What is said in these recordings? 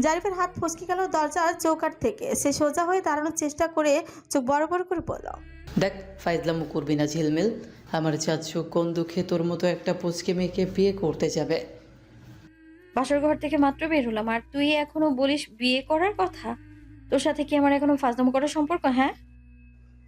জারিফের হাত ফসকে গেল দরজার চৌকাঠ থেকে। সে সোজা হয়ে দাঁড়ানোর চেষ্টা করে চোখ বড় বড় করে বলল, দেখ, ফাইজলামো করবি না ঝিলমিল। আমার চাচ্ছু কোন দুঃখে তোর মতো একটা পুচকে মেয়েকে বিয়ে করতে যাবে? বাসর ঘর থেকে মাত্র বের হলাম আর তুই এখনো বলিস বিয়ে করার কথা? তোর সাথে কি আমার এখনো ফাজলামো করার সম্পর্ক? হ্যাঁ,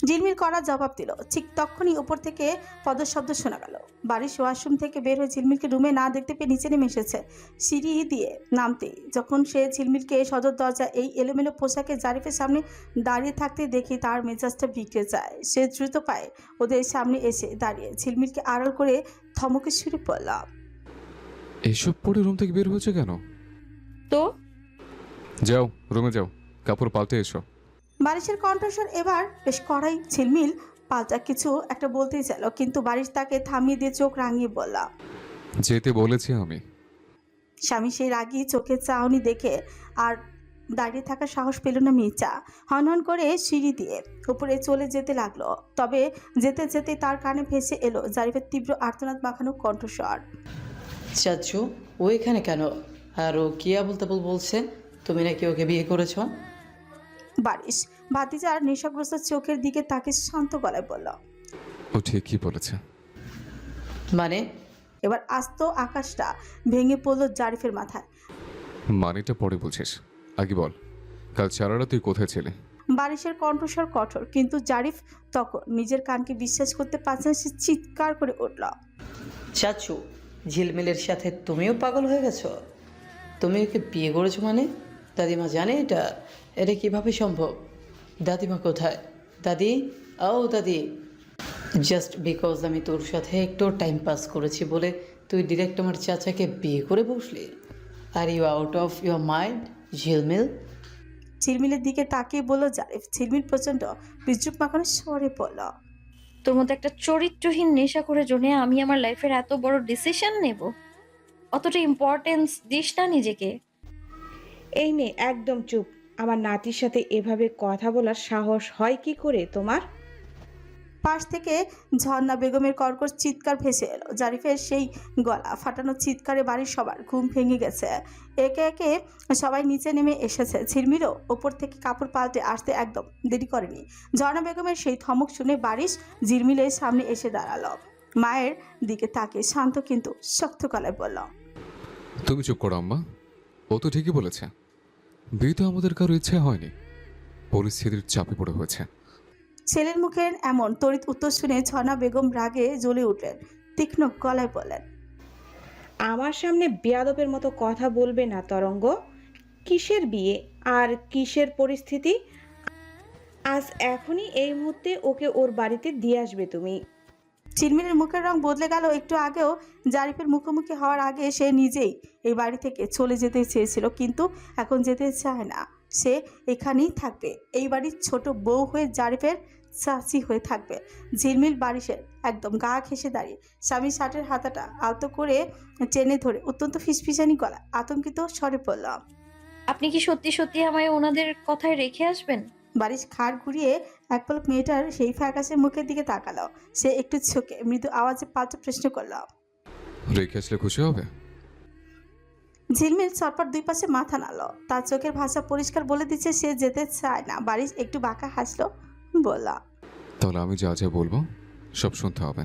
ঝিলমিল করা জবাব দিল। ঠিক তখনই উপর থেকে পদশব্দ শোনা গেল। বাড়ির ওয়াশরুম থেকে বের হয়ে ঝিলমিলকে রুমে না দেখতে পেয়ে নিচে নেমে এসেছে। সিঁড়ি দিয়ে নামতেই যখন সে ঝিলমিলকে সদর দরজা এই এলোমেলো পোশাকে জারিফের সামনে দাঁড়িয়ে থাকতে দেখি তার মেজাজটা বিগড়ে যায়। সে দ্রুত পায়ে ওদের সামনে এসে দাঁড়িয়ে ঝিলমিলকে আড়াল করে থমকে শুরু পড়ল। এসব পরে রুম থেকে বের হয়েছে কেন? তো যাও রুমে যাও, কাপড় পাল্টে এসো। বারিশের কণ্ঠস্বর এবার বেশ কড়াই। ঝিলমিল পাল্টা কিছু একটা বলতেই চাইল, কিন্তু বারিশ তাকে থামিয়ে দিয়ে চোখ রাঙিয়ে বলল। যেতে বলেছি আমি। স্বামী সেই রাগী চোখে চাহনি দেখে আর দাঁড়িয়ে থাকার সাহস পেল না মির্জা। হনহন করে সিঁড়ি দিয়ে উপরে চলে যেতে লাগলো। তবে যেতে যেতে তার কানে ভেসে এলো জারিফের তীব্র আর্তনাদ মাখানো কণ্ঠস্বর। চাচ্ছু, ও এখানে কেন? আর ও কি আবল তাবল বলছে? তুমি নাকি ওকে বিয়ে করেছ? বারিশ ভাতিজার নেশাগ্রস্ত চোখের দিকে তাকে শান্ত গলায় বলল। ও ঠিকই বলেছে। মানে? এবার আস্ত আকাশটা ভেঙে পড়ল জারিফের মাথায়। মানেটা পরে বুঝিস, আগে বল কাল সারারা তুই কোথায় ছিলি? বারিশের কণ্ঠস্বর কঠোর, কিন্তু জারিফ তখন নিজের কানকে বিশ্বাস করতে পারছে না। সে চিৎকার করে উঠল। চাচ্ছু, ঝিলমিলের সাথে তুমিও পাগল হয়ে গেছো? তুমি ওকে বিয়ে করেছো মানে? দাদিমা জানে এটা? এটা কিভাবে সম্ভব? দাদিমা কোথায়? দাদি, ও দাদি। জাস্ট বিকজ আমি তোর সাথে একটু টাইম পাস করেছি বলে তুই ডিরেক্ট আমার চাচাকে বিয়ে করে বসলি? Are you out of your mind Jhilmil? ঝিলমিলের দিকে তাকিয়ে বলল জারিফ। ঝিলমিল প্রচণ্ড বিদ্রুপ মাখানো স্বরে পড়ল। তোর মতো একটা চরিত্রহীন নেশা করে জন্য আমি আমার লাইফের এত বড় ডিসিশন নেব? অতটা ইম্পর্টেন্স দিস না নিজেকে। এই মেয়ে একদম চুপ। আমার নাতির সাথে এভাবে কথা বলার সাহস হয় কি করে তোমার? পাশ থেকে ঝর্ণা বেগমের কর্কশ চিৎকার ভেসে এলো। জারিফের সেই গলা ফাটানো চিৎকারে বাড়ির সবার ঘুম ভেঙে গেছে। একে একে সবাই নিচে নেমে এসেছে। ঝিলমিলও ওপর থেকে কাপড় পাল্টে আসতে একদম দেরি করেনি। ঝর্ণা বেগমের সেই ধমক শুনে বারিশ ঝিলমিলের সামনে এসে দাঁড়ালো। মায়ের দিকে তাকে শান্ত কিন্তু শক্ত গলায় বলল। তুমি চুপ করো আম্মা, ও তো ঠিকই বলেছে। বিয়ে তো আমাদের কারো ইচ্ছে হয়নি, পরিস্থিতির চাপে পড়ে হয়েছে। ছেলের মুখের এমন তড়িৎ উত্তর শুনে ঝর্ণা বেগম রাগে জ্বলে উঠলেন। তীক্ষ্ণ গলায় বললেন। আমার সামনে বেয়াদবের মতো কথা বলবে না তরঙ্গ। কিসের বিয়ে আর কিসের পরিস্থিতি? আজ এখনই এই মুহূর্তে ওকে ওর বাড়িতে দিয়ে আসবে তুমি। ঝিলমিলের মুখের রং বদলে গেল। একটু আগেও জারিফের মুখোমুখি হওয়ার আগে সে নিজেই এই বাড়ি থেকে চলে যেতে চেয়েছিল, কিন্তু এখন যেতে চায় না। সে এখানেই থাকবে, এই বাড়ির ছোট বউ হয়ে, জারিফের চাচি হয়ে থাকবে। ঝিলমিল বারিশের একদম গা ঘেঁষে দাঁড়িয়ে স্বামী শার্টের হাতাটা আলতো করে টেনে ধরে অত্যন্ত ফিসফিসানি গলা আতঙ্কিত স্বরে পড়ল। আপনি কি সত্যি সত্যি আমায় ওনাদের কথায় রেখে আসবেন? বারিশ ঘাড় ঘুরিয়ে এক পলক মেয়েটার সেই ফ্যাকাশে মুখের দিকে তাকালো। সে একটু ঝুঁকে মৃদু আওয়াজে পাল্টা প্রশ্ন করল। রেখে আসলে খুশি হবে? ঝিলমিল চটপট দুই পাশে মাথা নাড়ল। তার চোখের ভাষা পরিষ্কার বলে দিচ্ছে সে যেতে চায় না। বারিশ একটু বাঁকা হাসলো, বলল। তাহলে আমি যা যা বলবো সব শুনতে হবে।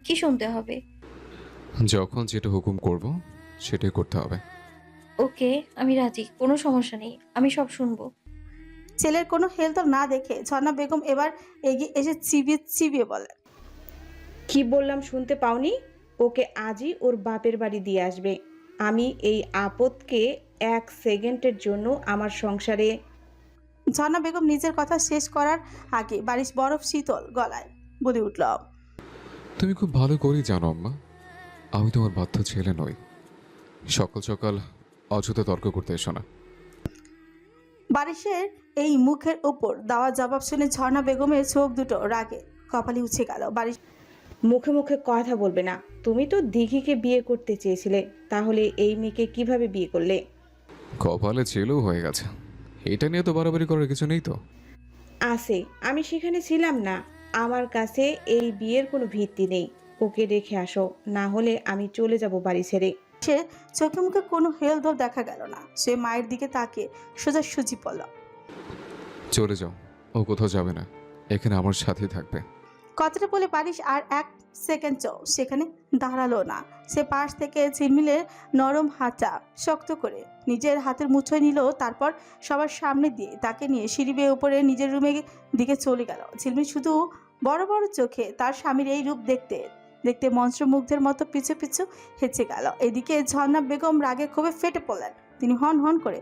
কি শুনতে হবে? যখন যেটা হুকুম করব সেটাই করতে হবে। ওকে, আমি রাজি, কোনো সমস্যা নেই, আমি সব শুনবো। ছেলের কোনো হেলদোল না দেখে ঝর্ণা বেগম এবার এগিয়ে এসে চিবিয়ে চিবিয়ে বলেন। কি বললাম শুনতে পাওনি? ওকে আজই ওর বাপের বাড়ি দিয়ে আসবে। আমি এই আপদকে এক সেকেন্ডের জন্য আমার সংসারে। ঝর্ণা বেগম নিজের কথা শেষ করার আগে বারিশ বরফ শীতল গলায় বলে উঠল। তুমি খুব ভালো করেই জানো আম্মা, আমি তোমার বাধ্য ছেলে নই। সকাল সকাল অযথা তর্ক করতে এসো না। বারিশের এই মুখের উপর দেওয়া জবাব শুনে ঝর্ণা বেগমের চোখ দুটো রাগে কপালে উঠে গেল। বারিশ মুখে মুখে কথা বলবে না। তুমি তো দিঘিকে বিয়ে করতে চেয়েছিলে, তাহলে এই মেয়েকে কিভাবে বিয়ে করলে? কপালে ছেলেও হয়ে গেছে, এটা নিয়ে তো বাড়াবাড়ি করার কিছু নেই তো। আছে, আমি সেখানে ছিলাম না। আমার কাছে এই বিয়ের কোনো ভিত্তি নেই। ওকে রেখে আসো, না হলে আমি চলে যাব বাড়ি ছেড়ে। সে চোখে মুখে কোনো হেলদোল দেখা গেল না। সে মায়ের দিকে তাকিয়ে সোজাসুজি বলল, চলে যাও, ও কোথাও যাবে না, এখানে আমার সাথেই থাকবে। কথাটা বলে পারিস আর এক সেকেন্ডও সেখানে দাঁড়ালো না। সে পাশ থেকে ঝিলমিলের নরম হাতটা শক্ত করে নিজের হাতের মুঠোয় নিল, তারপর সবার সামনে দিয়ে তাকে নিয়ে সিঁড়ি বেয়ে উপরে নিজের রুমের দিকে চলে গেল। ঝিলমিল শুধু বড় বড় চোখে তার স্বামীর এই রূপ দেখতে দেখতে মন্ত্রমুগ্ধের মতো পিছু পিছু হেঁচে গেল। এদিকে ঝর্ণা বেগম রাগে ক্ষোভে ফেটে পড়লেন। তিনি হন হন করে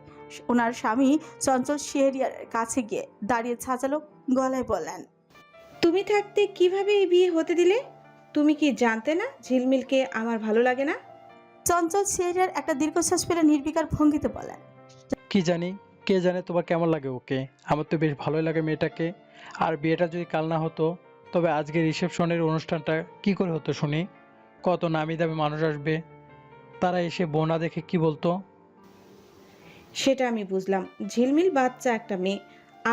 ওনার স্বামী চঞ্চল শেহরিয়ারের কাছে গিয়ে দাঁড়িয়ে ছাঁচালো গলায় বললেন, তুমি থাকতে কিভাবে এই বিয়ে হতে দিলে? তুমি কি জানতে না ঝিলমিলকে আমার ভালো লাগে না? চঞ্চল শেহরিয়ার একটা দীর্ঘশ্বাস ফেলে নির্বিকার ভঙ্গিতে বলেন, কি জানি, কে জানে তোমার কেমন লাগে ওকে। আমার তো বেশ ভালোই লাগে মেয়েটাকে। আর বিয়েটা যদি কাল না হতো, তবে আজকে রিসেপশনের অনুষ্ঠানটা কি করে হতো শুনি? কত নামি দামি মানুষ আসবে, তারা এসে বোনা দেখে কি বলতো? সেটা আমি বুঝলাম। ঝিলমিল বাচ্চা একটা মেয়ে,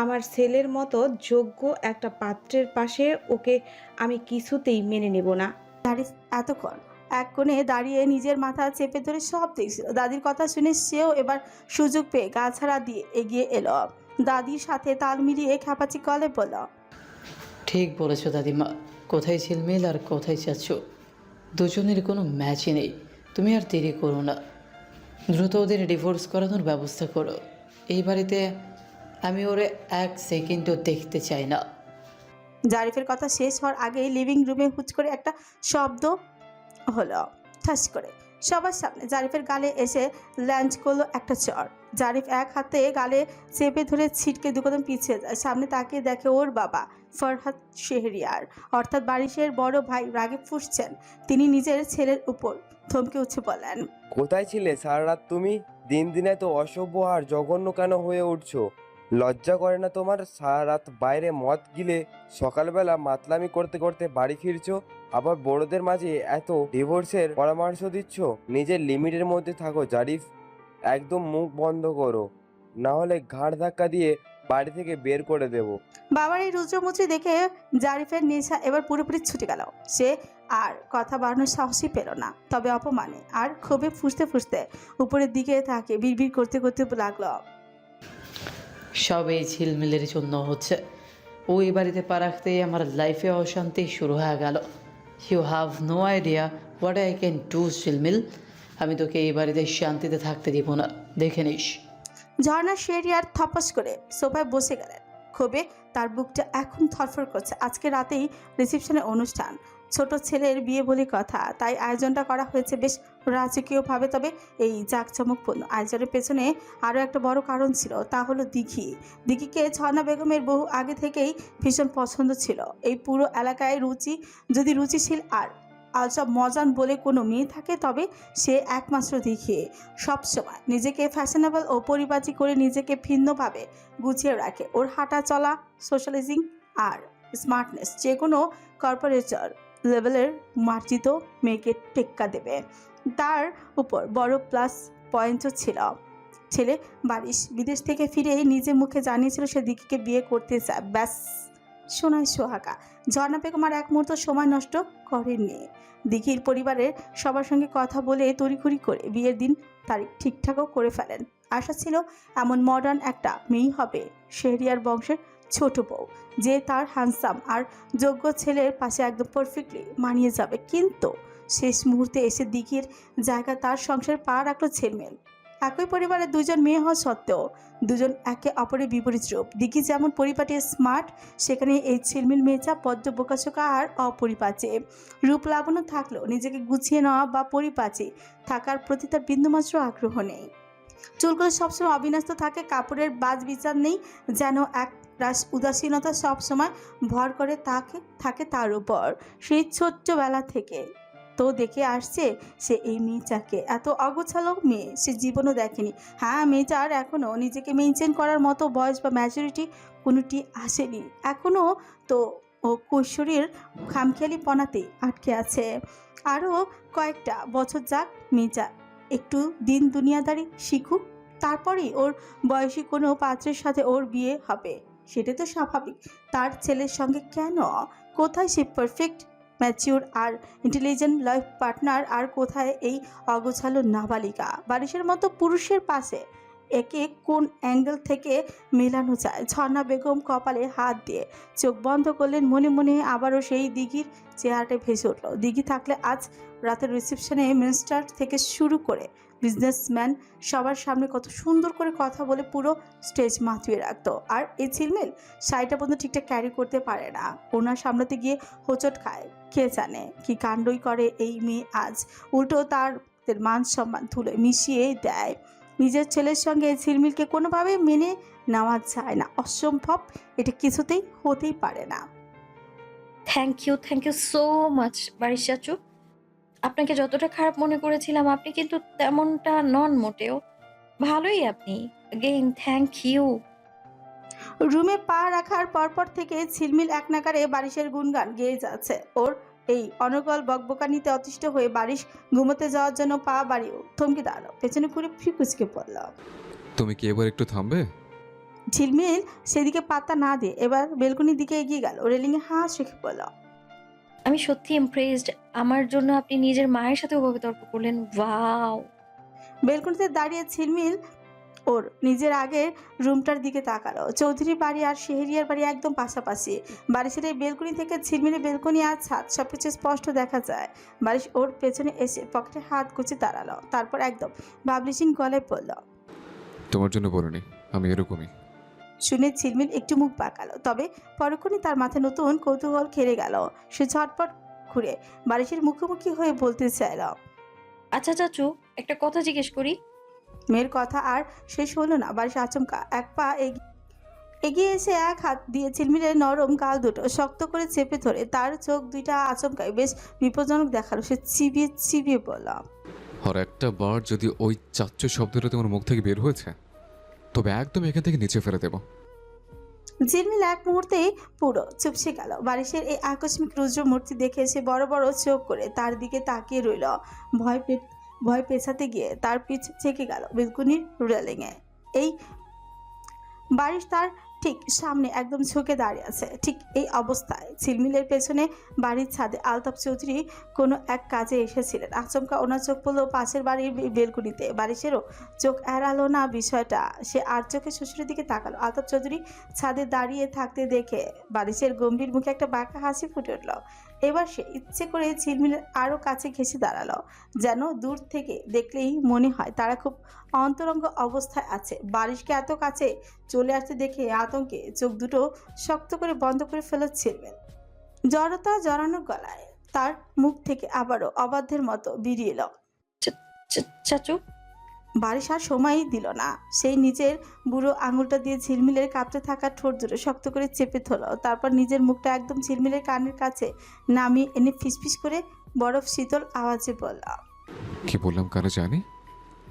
আমার ছেলের মতো যোগ্য একটা পাত্রের পাশে ওকে আমি কিছুতেই মেনে নেব না। জারিফ এতক্ষণ এক কোণে দাঁড়িয়ে নিজের মাথা চেপে ধরে সব দেখছিল। দাদির কথা শুনে সেও এবার সুযোগ পেয়ে গা ছাড়া দিয়ে এগিয়ে এলো। দাদির সাথে তাল মিলিয়ে খ্যাপাচি কলে বলল, ঠিক বলেছো দাদিমা, কোথায় ঝিলমিল আর কোথায় চাচ্ছু, দুজনের কোনো ম্যাচই নেই। তুমি আর দেরি করো না, দ্রুত ওদের ডিভোর্স করানোর ব্যবস্থা করো। এই বাড়িতে আমি ওরে এক সেকেন্ডও দেখতে চাই না। জারিফের কথা শেষ হওয়ার আগেই লিভিং রুমে হুচ করে একটা শব্দ হলো। ঠাস করে সবার সামনে জারিফের গালে এসে ল্যান্ড করলো একটা চর। জারিফ এক হাতে গালে চেপে ধরে ছিটকে দু কদম পিছিয়ে যায়। সামনে তাকিয়ে দেখে ওর বাবা ফরহাদ শেহরিয়ার, অর্থাৎ বারিশের বড় ভাই রাগে ফুঁসছেন। তিনি নিজের ছেলের উপর থমকে উঠে বলেন, কোথায় ছিলে সারা রাত তুমি? দিন দিনে তো অসভ্য আর জঘন্য কেন হয়ে উঠছো? লজ্জা করে না তোমার? সারা রাত বাইরে মদ গিলে সকালবেলা মাতলামি করতে করতে বাড়ি ফিরছো, আবার বড়দের মাঝে এত ডিভোর্সের পরামর্শ দিচ্ছ। নিজের লিমিটের মধ্যে থাকো জারিফ, একদম মুখ বন্ধ করো, না হলে ঘাড় ধাক্কা দিয়ে বাড়ি থেকে বের করে দেবো। বাবার এই রুদ্রমুচি দেখে জারিফের নেশা এবার পুরোপুরি ছুটে গেল। সে আর কথা বাড়ানোর সাহসই পেল না। তবে অপমানে আর ক্ষোভে ফুঁসতে ফুঁসতে উপরের দিকে তাকে বিড়বিড় করতে করতে লাগলো, সব এই ঝিলমিলের জন্য হচ্ছে। ওই বাড়িতে পা রাখতেই আমার লাইফে অশান্তি শুরু হয়ে গেল। You have no idea what I can do Jhilmil. আমি তোকে এই বাড়িতে শান্তিতে থাকতে দিব না, দেখে নিস। ঝর্ণা শেরিয়ার থপস করে সোফায় বসে গেলেন। ক্ষোভে তার বুকটা এখন থরফর করছে। আজকে রাতেই রিসেপশনের অনুষ্ঠান, ছোট ছেলের বিয়ে বলে কথা, তাই আয়োজনটা করা হয়েছে বেশ রাজকীয়ভাবে। তবে এই জাঁকজমকপূর্ণ আয়োজনের পেছনে আরও একটা বড় কারণ ছিল, তা হলো দিঘি। দিঘিকে ঝর্ণা বেগমের বহু আগে থেকেই ভীষণ পছন্দ ছিল। এই পুরো এলাকায় যদি রুচিশীল আর সব মজান বলে কোনো মেয়ে থাকে, তবে সে একমাত্র দিঘি। সবসময় নিজেকে ফ্যাশনেবল ও পরিপাটি করে নিজেকে ভিন্নভাবে গুছিয়ে রাখে। ওর হাঁটা চলা, সোশ্যালাইজিং আর স্মার্টনেস যে কোনো কর্পোরেটর লেভেলের মার্জিত মেয়েকে টেক্কা দেবে। তার উপর বড় প্লাস পয়েন্টও ছিল, ছেলে বারিশ বিদেশ থেকে ফিরে নিজে মুখে জানিয়েছিল সে দিঘিকে বিয়ে করতে চায়। ব্যাস, সোনায় সোহাগা। ঝর্ণা বেগম আর এক মুহূর্ত সময় নষ্ট করেননি। দিঘির পরিবারের সবার সঙ্গে কথা বলে তড়িঘড়ি করে বিয়ের দিন তারিখ ঠিকঠাকও করে ফেলেন। আশা ছিল এমন মডার্ন একটা মেয়ে হবে শেহরিয়ার বংশের ছোট বউ, যে তার হ্যান্ডসাম আর যোগ্য ছেলের পাশে একদম পারফেক্টলি মানিয়ে যাবে। কিন্তু শেষ মুহূর্তে এসে দিঘির জায়গা তার সংসারে পা রাখলো ছেলেমেল। একই পরিবারের দুজন মেয়ে হওয়া সত্ত্বেও দুজন একে অপরের বিপরীত রূপ। দিঘি যেমন পরিপাটি স্মার্ট, সেখানে এই ছেলেমেল মেয়েটা বড্ড বোকাশোকা আর অপরিপাটি। রূপ লাবণ্য থাকলেও নিজেকে গুছিয়ে নেওয়া বা পরিপাটি থাকার প্রতি তার বিন্দুমাত্র আগ্রহ নেই। চুলগুলো সবসময় অবিন্যস্ত থাকে, কাপড়ের বাজ বিচার নেই, যেন এক রাস উদাসীনতা সবসময় ভর করে থাকে তার উপর। সেই ছোট্টবেলা থেকে তো দেখে আসছে সে এই মেয়েটাকে। এত অগোছালো মেয়ে সে জীবনও দেখেনি। হ্যাঁ, মেয়েটার এখনও নিজেকে মেনটেন করার মতো বয়স বা ম্যাচুরিটি কোনোটি আসেনি। এখনও তো ও কৈশোরের খামখেয়ালিপনাতেই আটকে আছে। আরও কয়েকটা বছর যাক, মেয়েটা একটু দিন দুনিয়াদারি শিখুক, তারপরেই ওর বয়সী কোনো পাত্রের সাথে ওর বিয়ে হবে। সেটা তো স্বাভাবিক। তার ছেলের সঙ্গে কেন? কোথায় সে পারফেক্ট? ম্যাচিউর আর ইন্টেলিজেন্ট লাইফ পার্টনার, আর কোথায় এই অগোছালো নাবালিকা? বারিশের মতো পুরুষের পাশে একে কোন অ্যাঙ্গেল থেকে মেলানো যায়? ঝর্ণা বেগম কপালে হাত দিয়ে চোখ বন্ধ করলেন। মনে মনে আবারও সেই দিঘির চেহারাটা ভেসে উঠল। দিঘি থাকলে আজ রাতের রিসেপশনে মিনিস্টার থেকে শুরু করে বিজনেসম্যান সবার সামনে কত সুন্দর করে কথা বলে পুরো স্টেজ মাতিয়ে রাখতো। আর এই ঝিলমিল শাড়িটা পর্যন্ত ঠিকঠাক ক্যারি করতে পারে না, ওনার সামলাতে গিয়ে হোঁচট খায়। কে জানে কি কাণ্ডই করে এই মেয়ে আজ। উল্টো তার মান সম্মান ধুলে মিশিয়ে দেয়। নিজের ছেলের সঙ্গে এই ঝিলমিলকে কোনোভাবেই মেনে নেওয়া যায় না, অসম্ভব। এটা কিছুতেই হতেই পারে না। থ্যাংক ইউ সো মাচ বারিশ চাচু। আপনাকে যতটা খারাপ মনে করেছিলাম আপনি কিন্তু তেমনটা নন মোটেও। ভালোই আপনি। Again thank you. রুমে পা রাখার পরপর থেকে ঝিলমিল এক নাগারে বারিশের গুণগান গেয়ে যাচ্ছে। ওর এই অনর্গল বকবকানিতে অতিষ্ঠ হয়ে বারিশ ঘুমোতে যাওয়ার জন্য পা বাড়িয়েও থমকে দাঁড়ালো। পেছনে ঘুরে ফিকুচকে পড়ল। তুমি কি এবার একটু থামবে? ঝিলমিল সেদিকে পাত্তা না দিয়ে এবার বেলকনির দিকে এগিয়ে গেল। রেলিংয়ে হাত রেখে পড়ল। আমি সত্যি ইমপ্রেসড। আমার জন্য আপনি নিজের মায়ের সাথে ওভাবে তর্ক করলেন। ওয়াও। বেলকনিতে দাঁড়িয়ে ঝিলমিল ওর নিজের আগের রুমটার দিকে তাকালো। চৌধুরী বাড়ি আর শেহরিয়ার বাড়ি একদম পাশাপাশি। বারিশের এই বেলকনি থেকে ঝিলমিলের বেলকনি আর ছাদ সবকিছু স্পষ্ট দেখা যায়। বারিশ ওর পেছনে এসে পকেটে হাত গুছিয়ে দাঁড়ালো, তারপর একদম বাবলিশিং গলায় পড়ল। তোমার জন্য বলিনি, আমি এরকমই। শুনে ঝিলমিল একটু মুখ বাঁকালো, তবে পরক্ষণই তার মাথায় নতুন কৌতূহল খেলে গেল। সে ঝটপট ঘুরে বারিশের মুখোমুখি হয়ে বলতে চাইল, আচ্ছা চাচু, একটা কথা জিজ্ঞেস করি। মেয়ের কথা আর শেষ হলো না। বারিশ আচমকা এক পা এগিয়ে এসে এক হাত দিয়ে ঝিলমিলের নরম গাল দুটো শক্ত করে চেপে ধরে তার চোখ দুইটা আচমকায় বেশ বিপজ্জনক দেখালো। সে চিবিয়ে চিবিয়ে বলল, আর একটা বার যদি ওই চাচ্চু শব্দটা তোমার মুখ থেকে বের হয়েছে, তবে একদম এখান থেকে নিচে ফেলে দেবো। ঝিলমিল এক মুহূর্তে পুরো চুপসে গেল। বারিশের এই আকস্মিক রুদ্র মূর্তি দেখে সে বড় বড় চোখ করে তার দিকে তাকিয়ে রইল। ভয় পেছাতে গিয়ে তার পিঠ চেকে গেল বেলকুনির রেলিংয়ে। এই বারিশ তার ঠিক সামনে একদম ঝুঁকে দাঁড়িয়ে আছে। ঠিক এই অবস্থায় ঝিলমিলের পেছনে বাড়ির ছাদে আলতাফ চৌধুরী কোনো এক কাজে এসেছিলেন। আচমকা ওনার চোখ পড়লো পাশের বাড়ির বেলকুনিতে। বারিশেরও চোখ এড়ালো না বিষয়টা। সে আর চোখে শ্বশুরের দিকে তাকালো। আলতাফ চৌধুরী ছাদে দাঁড়িয়ে থাকতে দেখে বারিশের গম্ভীর মুখে একটা বাঁকা হাসি ফুটে উঠল। এবার সে ইচ্ছে করে ঝিলমিলের আরও কাছে ঘেঁষে দাঁড়ালো, যেন দূর থেকে দেখলেই মনে হয় তারা খুব অন্তরঙ্গ অবস্থায় আছে। বারিশকে এত কাছে চলে আসতে দেখে আতঙ্কে চোখ দুটো শক্ত করে বন্ধ করে ফেল ঝিলমিল। জড়তা জড়ানো গলায় তার মুখ থেকে আবারও অবাধ্যের মতো বেরিয়ে এলো, চাচু। বারিশ আর সময়ই দিল না। সেই নিজের বুড়ো আঙুলটা দিয়ে ঝিলমিলের কাঁপতে থাকা ঠোঁট দুটো শক্ত করে চেপে ধরল। তারপর নিজের মুখটা একদম ঝিলমিলের কানের কাছে নামিয়ে এনে ফিসফিস করে বরফ শীতল আওয়াজে বলল, কি বললাম কানে জানি?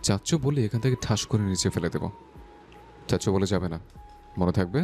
চাচ্চু বলে এখান থেকে ঠাস করে নিচে ফেলে দেবো। চাচ্চু বলে যাবে না, মনে থাকবে?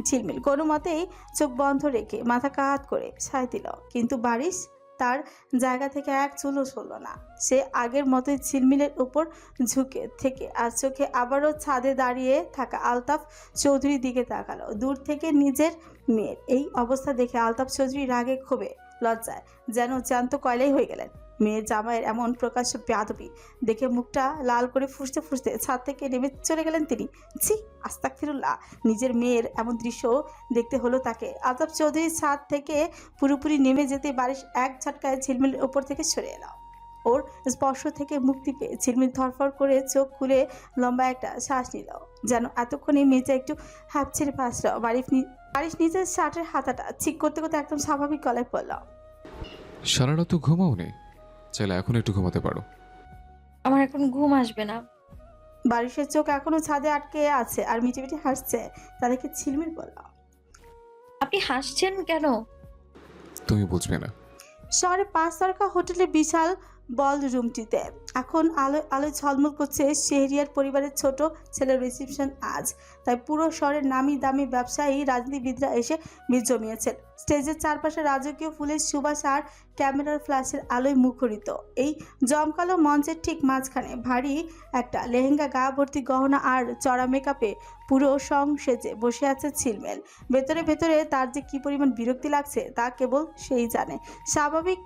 ঝিলমিল কোনো মতেই চোখ বন্ধ রেখে মাথা কাত করে সায় দিল, কিন্তু বারিশ তার জায়গা থেকে এক চুলও সরল না। সে আগের মতোই ঝিলমিলের উপর ঝুঁকে থেকে আর চোখে আবারও ছাদে দাঁড়িয়ে থাকা আলতাফ চৌধুরীর দিকে তাকালো। দূর থেকে নিজের মেয়ের এই অবস্থা দেখে আলতাফ চৌধুরী রাগে ক্ষোভে লজ্জায় যেন জ্যান্ত কয়লাই হয়ে গেলেন। মেয়ের জামাইয়ের এমন প্রকাশ্য বেয়াদবি দেখে মুখটা লাল করে ফুঁসতে ফুঁসতে ছাদ থেকে নেমে চলে গেলেন তিনি। ছি, আস্তাগফিরুল্লাহ, নিজের মেয়ের এমন দৃশ্য দেখতে হলো তাকে। আলতাফ চৌধুরী ছাদ থেকে পুরোপুরি নেমে যেতে বারিশ এক ঝটকায় ঝিলমিলের ওপর থেকে সরে এলো। ওর স্পর্শ থেকে মুক্তি পেয়ে ঝিলমিল ধরফর করে চোখ খুলে লম্বা একটা শ্বাস নিল, যেন এতক্ষণে মেয়েটা একটু হাঁপ ছেড়ে বাঁচল। বারিশ নিজের শার্টের হাতাটা ঠিক করতে করতে একদম স্বাভাবিক গলায় পড়ল, সারা রাত তো ঘুমাও নেই, চাইলে এখন একটু ঘুমাতে পারো। আমার এখন ঘুম আসবে না। বারিশের চোখ এখনো ছাদে আটকে আছে আর মিটিমিটি হাসছে। তাদেরকে ঝিলমিল বলল, আপনি হাসছেন কেন? তুমি বুঝবে না। শহরে 5 তারকা হোটেলে বিশাল বল রুমটিতে। এখন আলোয় আলোয় ঝলমল করছে শেহরিয়ার পরিবারের ছোট ছেলের রিসেপশন আজ। তাই পুরো শহরের নামি দামি ব্যবসায়ী রাজনীতিবিদরা এসে ভিড় জমিয়েছেন। স্টেজের চারপাশে রাজকীয় ফুলের সুবাস আর ক্যামেরার ফ্ল্যাশের আলোয় মুখরিত। এই জমকালো মঞ্চের ঠিক মাঝখানে ভারী একটা লেহেঙ্গা, গা ভর্তি গহনা আর চড়া মেকআপে পুরো সং সেজে বসে আছে ঝিলমিল। ভেতরে ভেতরে তার যে কি পরিমাণ বিরক্তি লাগছে তা কেবল সেই জানে। স্বাভাবিক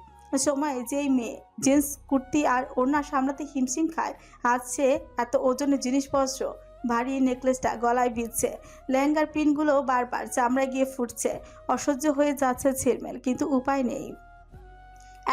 সময়ে যেই মেয়ে জিন্স কুর্তি আর ওড়না সামলাতে হিমশিম খায়, আজ সে এত ওজনের জিনিসপত্র, ভারী নেকলেসটা গলায় বিঁধছে, লেহেঙ্গার পিনগুলো বারবার চামড়ায় গিয়ে ফুটছে। অসহ্য হয়ে যাচ্ছে ঝিলমিল, কিন্তু উপায় নেই।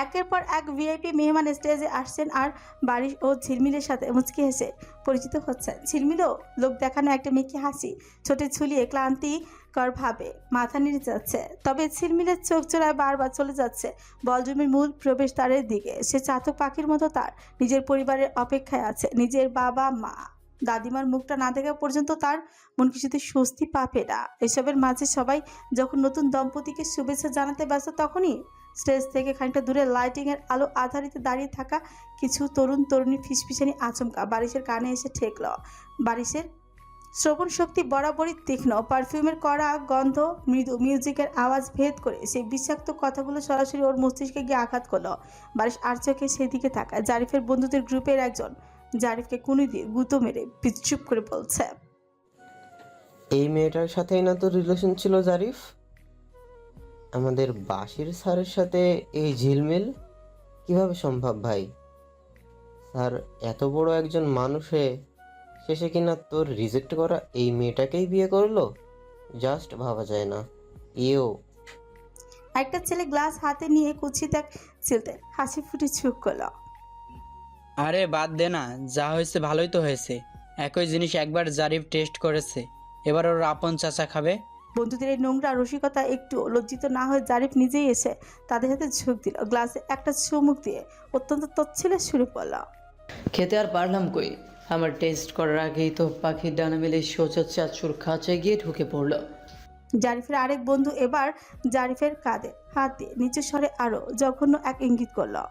একের পর এক ভিআইপি মেহমান স্টেজে আসছেন আর বারিশ ও ঝিলমিলের সাথে মুচকি হেসে পরিচিত হচ্ছেন। ঝিলমিলও লোক দেখানো একটা মেকি হাসি ছোটে ঝুলিয়ে ক্লান্তিকর ভাবে মাথা নেড়ে যাচ্ছে। তবে ঝিলমিলের চোখ জোড়ায় বারবার চলে যাচ্ছে বলরুমের মূল প্রবেশদ্বারের দিকে। সে চাতক পাখির মতো তার নিজের পরিবারের অপেক্ষায় আছে। নিজের বাবা মা দাদিমার মুখটা না দেখা পর্যন্ত তার মন কিছুতে স্বস্তি পাবে না। এসবের মাঝে সবাই যখন নতুন দম্পতিকে শুভেচ্ছা জানাতে ব্যস্ত, তখনই স্টেজ থেকে খানিকটা দূরে লাইটিংয়ের আলো আধারিতে দাঁড়িয়ে থাকা কিছু তরুণ তরুণী ফিসফিসানি আচমকা বারিশের কানে এসে ঠেকল। বারিশের শ্রবণ শক্তি বরাবরই তীক্ষ্ণ। পারফিউমের কড়া গন্ধ, মৃদু মিউজিকের আওয়াজ ভেদ করে সেই বিষাক্ত কথাগুলো সরাসরি ওর মস্তিষ্কে গিয়ে আঘাত করলো। বারিশ আর চোখে সেদিকে তাকায়। জারিফের বন্ধুদের গ্রুপের একজন জারিফকে কুনি দিয়ে গুঁতো মেরে পিছুপ করে বলছে, এই মেয়েটার সাথেই না তোর রিলেশন ছিল জারিফ? আমাদের বাসির স্যারের সাথে এই ঝিলমিল কিভাবে সম্ভব ভাই? স্যার এত বড় একজন মানুষে শেষে কিনা তোর রিজেক্ট করা এই মেয়েটাকেই বিয়ে করলো? জাস্ট ভাবা যায় না। ইও একটা ছেলে গ্লাস হাতে নিয়ে কুচিতে ছিলতে হাসি ফুটে চুপ করলো। আরে বাদ দে না, যা হয়েছে ভালোই তো হয়েছে। একই জিনিস একবার জারিফ টেস্ট করেছে, এবার ওর আপন চাচা খাবে। বন্ধুদের এই নোংরা রসিকতা একটু লজ্জিত না হয়ে জারিফ নিজেই এসে তাদের সাথে ঝোঁক দিল। গ্লাসে একটা চুমুক দিয়ে অত্যন্ত তচ্ছিলে শুরু করলো। খেতে আর পারলাম কই, আমার টেস্ট করার আগেই তো পাখির ডানা মেলে সোজা চাচুর খাঁচায় গিয়ে ঢুকে পড়ল। জারিফের আরেক বন্ধু এবার জারিফের কাঁধে হাত দিয়ে নিচু স্বরে আরো জঘন্য এক ইঙ্গিত করলো।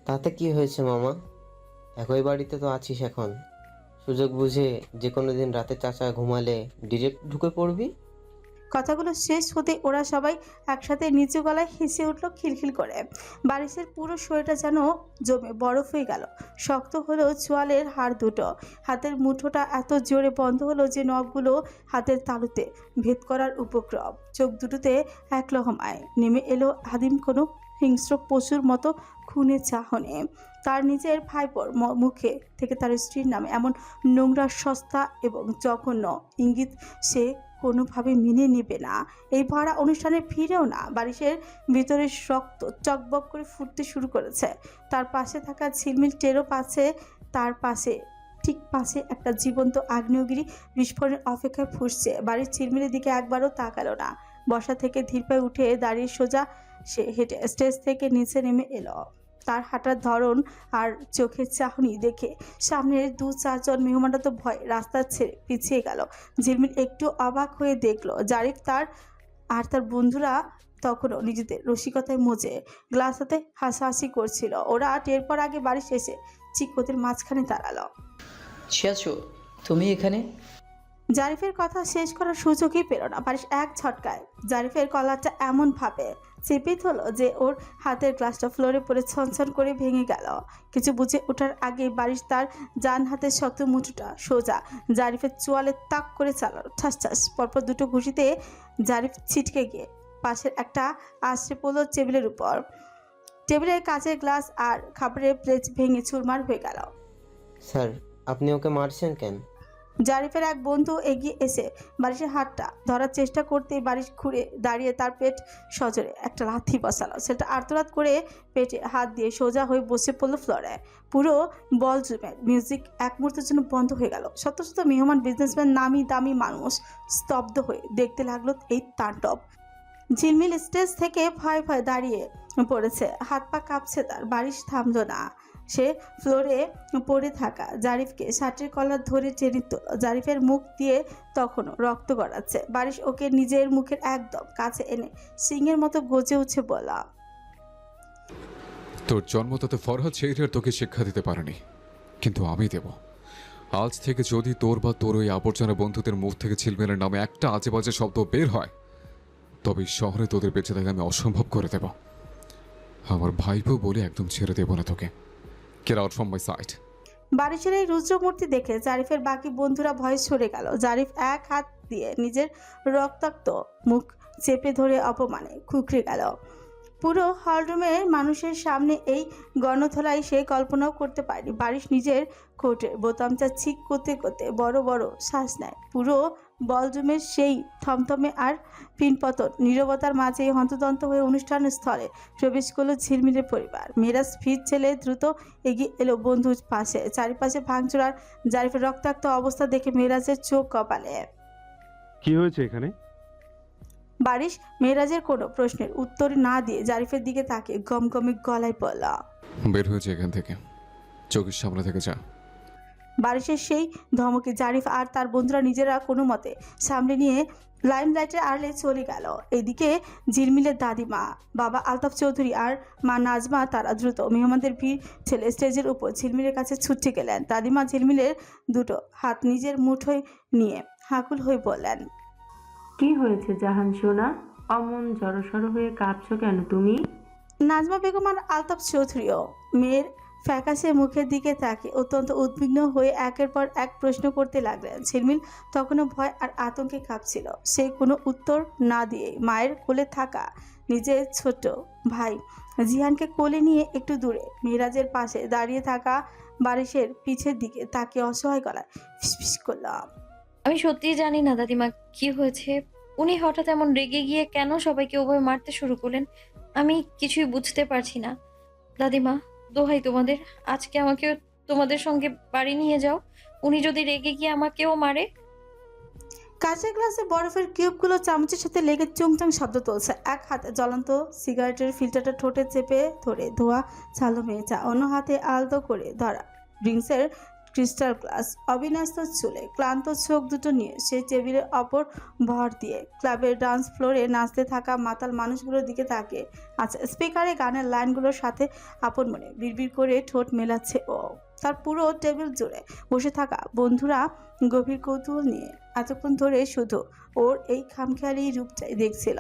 তাতে কি হয়েছে মামা? একই বাড়িতে তো আছিস এখন, সুযোগ বুঝে যে কোনো দিন রাতে চাচা ঘুমালে ডিরেক্ট ঢুকে পড়বি। কথাগুলো শেষ হতে ওরা সবাই একসাথে নিচু গলায় হেসে উঠল খিলখিল করে। বারিশের পুরো শরীরটা যেন জমে বরফ হয়ে গেল। শক্ত হলো চোয়ালের হাড় দুটো। হাতের মুঠোটা এত জোরে বন্ধ হলো যে নখগুলো হাতের তালুতে ভেদ করার উপক্রম। চোখ দুটোতে এক লহমায় নেমে এলো আদিম কোনো হিংস্র পশুর মতো খুনে চাহনে। তার নিজের ভাইপোর মুখে থেকে তার স্ত্রীর নামে এমন নোংরা, সস্তা এবং জঘন্য ইঙ্গিত সে কোনোভাবে মেনে নেবে না। এই ভরা অনুষ্ঠানে ফিরেও না। বারিশের ভিতরে রক্ত চকবক করে ফুটতে শুরু করেছে। তার পাশে থাকা ঝিলমিল টেরও পাচ্ছে তার পাশে, ঠিক পাশে একটা জীবন্ত আগ্নেয়গিরি বিস্ফোরণের অপেক্ষায় ফুসছে। বাড়ির ঝিলমিলের দিকে একবারও তাকালো না। বসা থেকে ধীর পায়ে উঠে দাঁড়িয়ে সোজা সে হেঁটে স্টেজ থেকে নিচে নেমে এলো। তার হাঁটার ধরন আর চোখের চাহনি দেখে সামনের 2-4 জন মেহমানরা তো ভয় রাস্তা ছেড়ে পিছিয়ে গেল। ঝিলমিল একটু অবাক হয়ে দেখলো জারিফ তার বন্ধুরা তখনও নিজেদের রসিকতায় মজে গ্লাস হাতে হাসাহাসি করছিল। ওরা টের পর আগে বাড়ি শেষে চিকোদের মাঝখানে দাঁড়ালো। চাচু তুমি এখানে? জারিফের কথা শেষ করার সুযোগই পেল না। বারিশ এক ঝটকায় জারিফের কলারটা এমন ভাবে চেপে ধরল যে ওর হাতের গ্লাসটা ফ্লোরে পড়ে ছনছন করে ভেঙে গেল। কিছু বুঝে ওঠার আগে বারিশ তার ডান হাতের শক্ত মুঠোটা সোজা জারিফের চোয়ালে তাক করে চালালো। ঠাস ঠাস পরপর দুটো ঘুষিতে জারিফ ছিটকে গিয়ে পাশের একটা আছড়ে পড়ল টেবিলের উপর। টেবিলের কাচের গ্লাস আর খাবারের প্লেট ভেঙে চুরমার হয়ে গেল। স্যার আপনি ওকে মারছেন কেন? জারিফের এক বন্ধু এগিয়ে এসে বারিশের হাতটা ধরার চেষ্টা করতেই বারিশ ঘুরে দাঁড়িয়ে তার পেট সজোরে একটা লাথি বসালো। সেটা আর্তনাদ করে পেটে হাত দিয়ে সোজা হয়ে বসে পড়লো ফ্লোরে। পুরো বলরুমের মিউজিক এক মুহূর্তের জন্য বন্ধ হয়ে গেল। শত শত মেহমান, বিজনেসম্যান, নামি দামি মানুষ স্তব্ধ হয়ে দেখতে লাগলো এই তাণ্ডব। ঝিলমিল স্টেজ থেকে ভয় ভয় দাঁড়িয়ে পড়েছে, হাত পা কাঁপছে তার। বারিশ থামলো না। সে ফ্লোরে পড়ে থাকা জারিফকে শার্টের কলার ধরে টেনে তোল। জারিফের মুখ দিয়ে তখনও রক্ত গড়াচ্ছে। বারিশ ওকে নিজের মুখের একদম কাছে এনে সিংহের মতো গজে উঠে বলা, তোর জন্ম তাতে ফরহাদ ছেলেটার তোকে শিক্ষা দিতে পারেনি, কিন্তু আমি দেব। আজ থেকে যদি তোর বা তোর ওই আবর্জনা বন্ধুদের মুখ থেকে ঝিলমিলের নামে একটা আজে বাজে শব্দ বের হয়, তবে এই শহরে তোদের বেঁচে থাকা আমি অসম্ভব করে দেব। আমার ভাইপো বলে একদম ছেড়ে দেব না তোকে। Get out from my sight. বারিশের এই রুদ্রমূর্তি দেখে জারিফের বাকি বন্ধুরা ভয়ে সরে গেল। জারিফ এক হাত দিয়ে নিজের রক্তাক্ত মুখ চেপে ধরে অপমানে কুঁকড়ে গেল। পুরো হলরুমের মানুষের সামনে এই গণধোলাই সে কল্পনাও করতে পারেনি। বারিশ নিজের কোটের বোতামটা ছিক করতে করতে বড় বড় শ্বাস নেয়। পুরো বলরুমের সেই থমথমে আর পিনপতন নীরবতার মাঝে হন্তদন্ত হয়ে অনুষ্ঠান স্থলে প্রবেশ করলো ঝিলমিলের পরিবার। মেরাজ ফিট ছেলে দ্রুত এগিয়ে এলো বন্ধুর পাশে। চারিপাশে ভাঙচুর আর জারিফের রক্তাক্ত অবস্থা দেখে মেরাজের চোখ কপালে। কি হয়েছে এখানে? বারিশ মেরাজের কোনো প্রশ্নের উত্তর না দিয়ে জারিফের দিকে তাকিয়ে গমগমে গলায় বলল, বের হয়েছে এখান থেকে, চোখের সামনে থেকে যা। বারিশের সেই ধমকে জারিফ আর তার বন্ধুরা নিজেরা কোনো মতে সামনে নিয়ে লাইমলাইটের আড়লে চলে গেল। এদিকে ঝিলমিলের দাদিমা, বাবা আলতাফ চৌধুরী আর মা নাজমা তারা দ্রুত মেহমানদের ভিড় ছেলে স্টেজের উপর ঝিলমিলের কাছে ছুটে গেলেন। দাদিমা ঝিলমিলের দুটো হাত নিজের মুঠোয় নিয়ে হাকুল হয়ে বললেন, কি হয়েছে জাহান সোনা? অমন জড়সড় হয়ে কাঁদছো কেন তুমি? নাজমা বেগম আর আলতাফ চৌধুরীও মেয়ের ফ্যাকাশে মুখের দিকে তাকিয়ে অত্যন্ত উদ্বিগ্ন হয়ে একের পর এক প্রশ্ন করতে লাগলেন। ঝিলমিল তখনও ভয় আর আতঙ্কে কাঁপছিল। সে কোনো উত্তর না দিয়ে মায়ের কোলে থাকা নিজের ছোট ভাই জিহানকে কোলে নিয়ে একটু দূরে মেরাজের পাশে দাঁড়িয়ে থাকা বারিশের পিছের দিকে তাকে অসহায় গলায় ফিসফিস করলাম, আমি সত্যিই জানি না দাদিমা কি হয়েছে। উনি হঠাৎ এমন রেগে গিয়ে কেন সবাইকে ওভাবে মারতে শুরু করলেন, আমি কিছুই বুঝতে পারছি না। দাদিমা, দোহাই তোমাদের, আজকে আমাকে তোমাদের সঙ্গে বাড়ি নিয়ে যাও। উনি যদি রেগে গিয়ে আমাকেও মারে। কাঁচের গ্লাসে বরফের কিউবগুলো চামচের সাথে লেগে চুংচাং শব্দ তুলছে। এক হাতে জ্বলন্ত সিগারেটের ফিল্টারটা ঠোঁটে চেপে ধরে ধোয়া ছালো মেয়েটা, অন্য হাতে আলতো করে ধরা ড্রিঙ্কসের ক্রিস্টাল গ্লাস। অবিন্যস্ত চুলে ক্লান্ত চোখ দুটো নিয়ে সে টেবিলের অপর ভর দিয়ে ক্লাবের ডান্স ফ্লোরে নাচতে থাকা মাতাল মানুষগুলোর দিকে তাকিয়ে আছে। স্পিকারে গানের লাইনগুলোর সাথে আপন মনে বিড়বিড় করে ঠোঁট মেলাচ্ছে ও। তার পুরো টেবিল জুড়ে বসে থাকা বন্ধুরা গভীর কৌতূহল নিয়ে এতক্ষণ ধরে শুধু ওর এই খামখেয়ালি রূপটাই দেখছিল।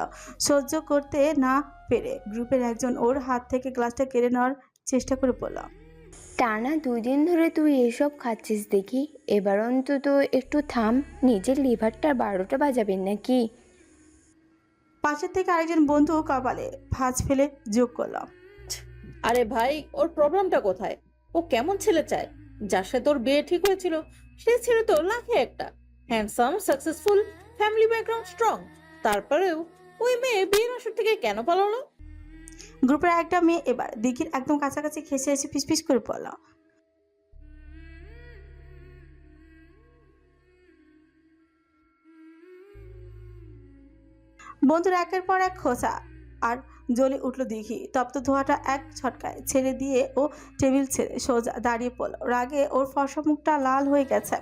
সহ্য করতে না পেরে গ্রুপের একজন ওর হাত থেকে গ্লাসটা কেড়ে নেওয়ার চেষ্টা করে বলল, টানা 2 দিন ধরে তুই এসব খাচ্ছিস দেখি, এবার অন্তত একটু থাম, নিজের লিভারটা 12টা বাজাবেন নাকি? পাশের থেকে আরেকজন বন্ধু কপালে ভাঁজ ফেলে যোগ করলাম, আরে ভাই, ওর প্রবলেমটা কোথায়? ও কেমন ছেলে চায়? যার সাথে ওর বিয়ে ঠিক হয়েছিল সে ছিল তো লাখে একটা, handsome, successful, family background strong. তারপরেও ওই মেয়ে বিয়ের আসর থেকে কেন পালালো? গ্রুপের একটা মেয়ে এবার দিঘির একদম কাছাকাছি ঘেসে এসে ফিসফিস করে পড়ল, বন্ধুর একের পর এক খোঁচা আর জ্বলে উঠল দিঘি। তপ্ত ধোঁয়াটা এক ছটকায় ছেড়ে দিয়ে ও টেবিল ছেড়ে সোজা দাঁড়িয়ে পড়ল। রাগে ওর ফর্সা মুখটা লাল হয়ে গেছে।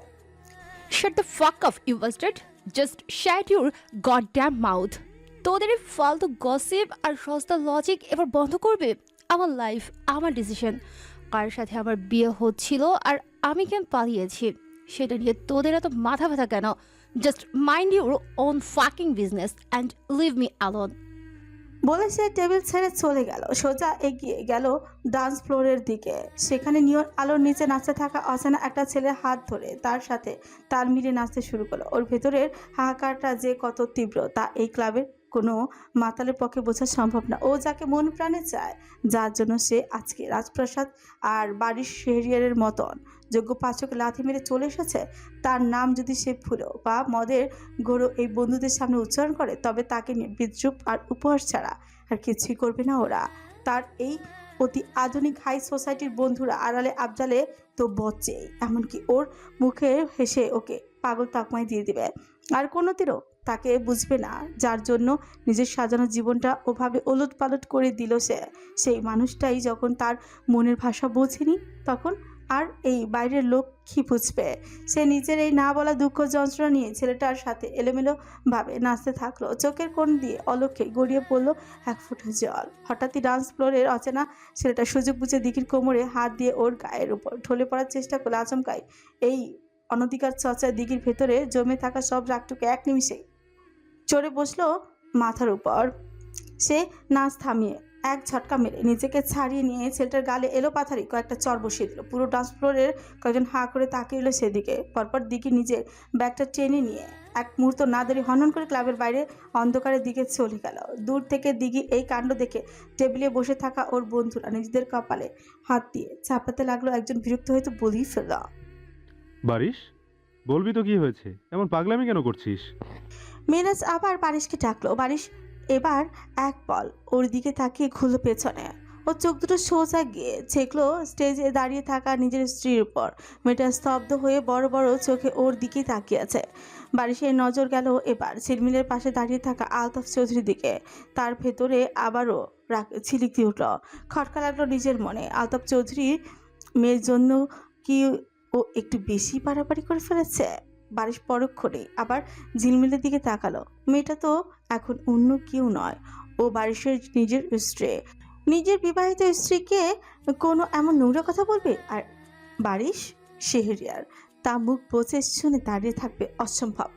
Shut the fuck up, you bastard. Just shut your goddamn mouth. তোদের এই ফালতু গসিপ আর সস্তা লজিক এবার বন্ধ করবে। আমার লাইফ, আমার ডিসিশন। কার সাথে আমার বিয়ে হচ্ছিল আর আমি কেন পালিয়েছি সেটা নিয়ে তোদের এত মাথা ব্যথা কেন? Just mind your own fucking business and leave me alone. বলে সে টেবিল ছেড়ে চলে গেল। সোজা এগিয়ে গেল ডান্স ফ্লোরের দিকে। সেখানে নিয়ন আলোর নিচে নাচতে থাকা অচেনা একটা ছেলের হাত ধরে তার সাথে তাল মিলিয়ে নাচতে শুরু করলো। ওর ভেতরের হাহাকারটা যে কত তীব্র তা এই ক্লাবের কোনো মাতালের পক্ষে বোঝা সম্ভব না। ও যাকে মন প্রাণে চায়, যার জন্য সে আজকে রাজপ্রাসাদ আর বাড়ির শেহরিয়ারের মতন যোগ্য পাচক লাথি মেরে চলে এসেছে, তার নাম যদি সে ফুলো বা মদের গরু এই বন্ধুদের সামনে উচ্চারণ করে, তবে তাকে নিয়ে বিদ্রুপ আর উপহাস ছাড়া আর কিছুই করবে না ওরা। তার এই অতি আধুনিক হাই সোসাইটির বন্ধুরা আড়ালে আবজালে তো বচেই, এমনকি ওর মুখে হেসে ওকে পাগল তকমাই দিয়ে দিবে। আর কোনোদিনও তাকে বুঝবে না, যার জন্য নিজের সাজানো জীবনটা ওভাবে ওলট পালট করে দিল সে। সেই মানুষটাই যখন তার মনের ভাষা বোঝেনি, তখন আর এই বাইরের লোক কি বুঝবে? সে নিজের এই না বলা দুঃখ যন্ত্রণা নিয়ে ছেলেটার সাথে এলোমেলো ভাবে নাচতে থাকলো। চোখের কোণ দিয়ে অলক্ষ্যে গড়িয়ে পড়লো এক ফোঁটা জল। হঠাৎই ডান্স ফ্লোরের অচেনা ছেলেটা সুযোগ বুঝে দিঘির কোমরে হাত দিয়ে ওর গায়ের উপর ঢলে পড়ার চেষ্টা করলো। আচমকাই এই অনধিকার চর্চায় দিঘির ভেতরে জমে থাকা সব রাগটুকু এক নিমিষেই চড়ে বসলো মাথার উপর। সে নাচ থামিয়ে এক ঝটকা মেরে নিজেকে ছাড়িয়ে নিয়ে ছেলেটার গালে এলো পাথারি কয়েকটা চর বসিয়ে দিল। পুরো ডান্স ফ্লোরের কয়েকজন হাঁ করে তাকিয়ে এলো সেদিকে। পরপর দিকে নিজের ব্যাগটা টেনে নিয়ে এক মুহূর্ত না দেরি হনন করে ক্লাবের বাইরে অন্ধকারের দিকে চলে গেল। দূর থেকে দিঘির এই কাণ্ড দেখে টেবিলে বসে থাকা ওর বন্ধুরা নিজেদের কপালে হাত দিয়ে চাপাতে লাগলো। একজন বিরক্ত হয়তো বলেই ফেলল, বারিশ, বলবি তো কি হয়েছে? এমন পাগলামি কেন করছিস? মেরাজ আবার বারিশকে ডাকলো। বারিশ এবার এক বল ওর দিকে তাকিয়ে ঘুরলো পেছনে। ও চোখ দুটো সোজা গিয়ে ছেকলো স্টেজে দাঁড়িয়ে থাকা নিজের স্ত্রীর উপর। মেয়েটা স্তব্ধ হয়ে বড় বড় চোখে ওর দিকেই তাকিয়ে আছে। বারিশের নজর গেল এবার ঝিলমিলের পাশে দাঁড়িয়ে থাকা আলতাফ চৌধুরীর দিকে। তার ভেতরে আবারও রাগ ঝিলিক দিয়ে উঠল। খটকা লাগলো নিজের মনে। আলতাফ চৌধুরী মেয়ের জন্য কি ও একটু বেশি বাড়াবাড়ি করে ফেলেছে? বারিশ পরক্ষণে আবার ঝিলমিলের দিকে তাকালো। মেয়েটা তো এখন অন্য কেউ নয়, ও বারিশের নিজের স্ত্রী। নিজের বিবাহিত স্ত্রীকে কোনো এমন নোংরা কথা বলবে? আর বারিশ শেহরিয়ার, তা মুখ বোঝে শুনে দাঁড়িয়ে থাকবে অসম্ভব।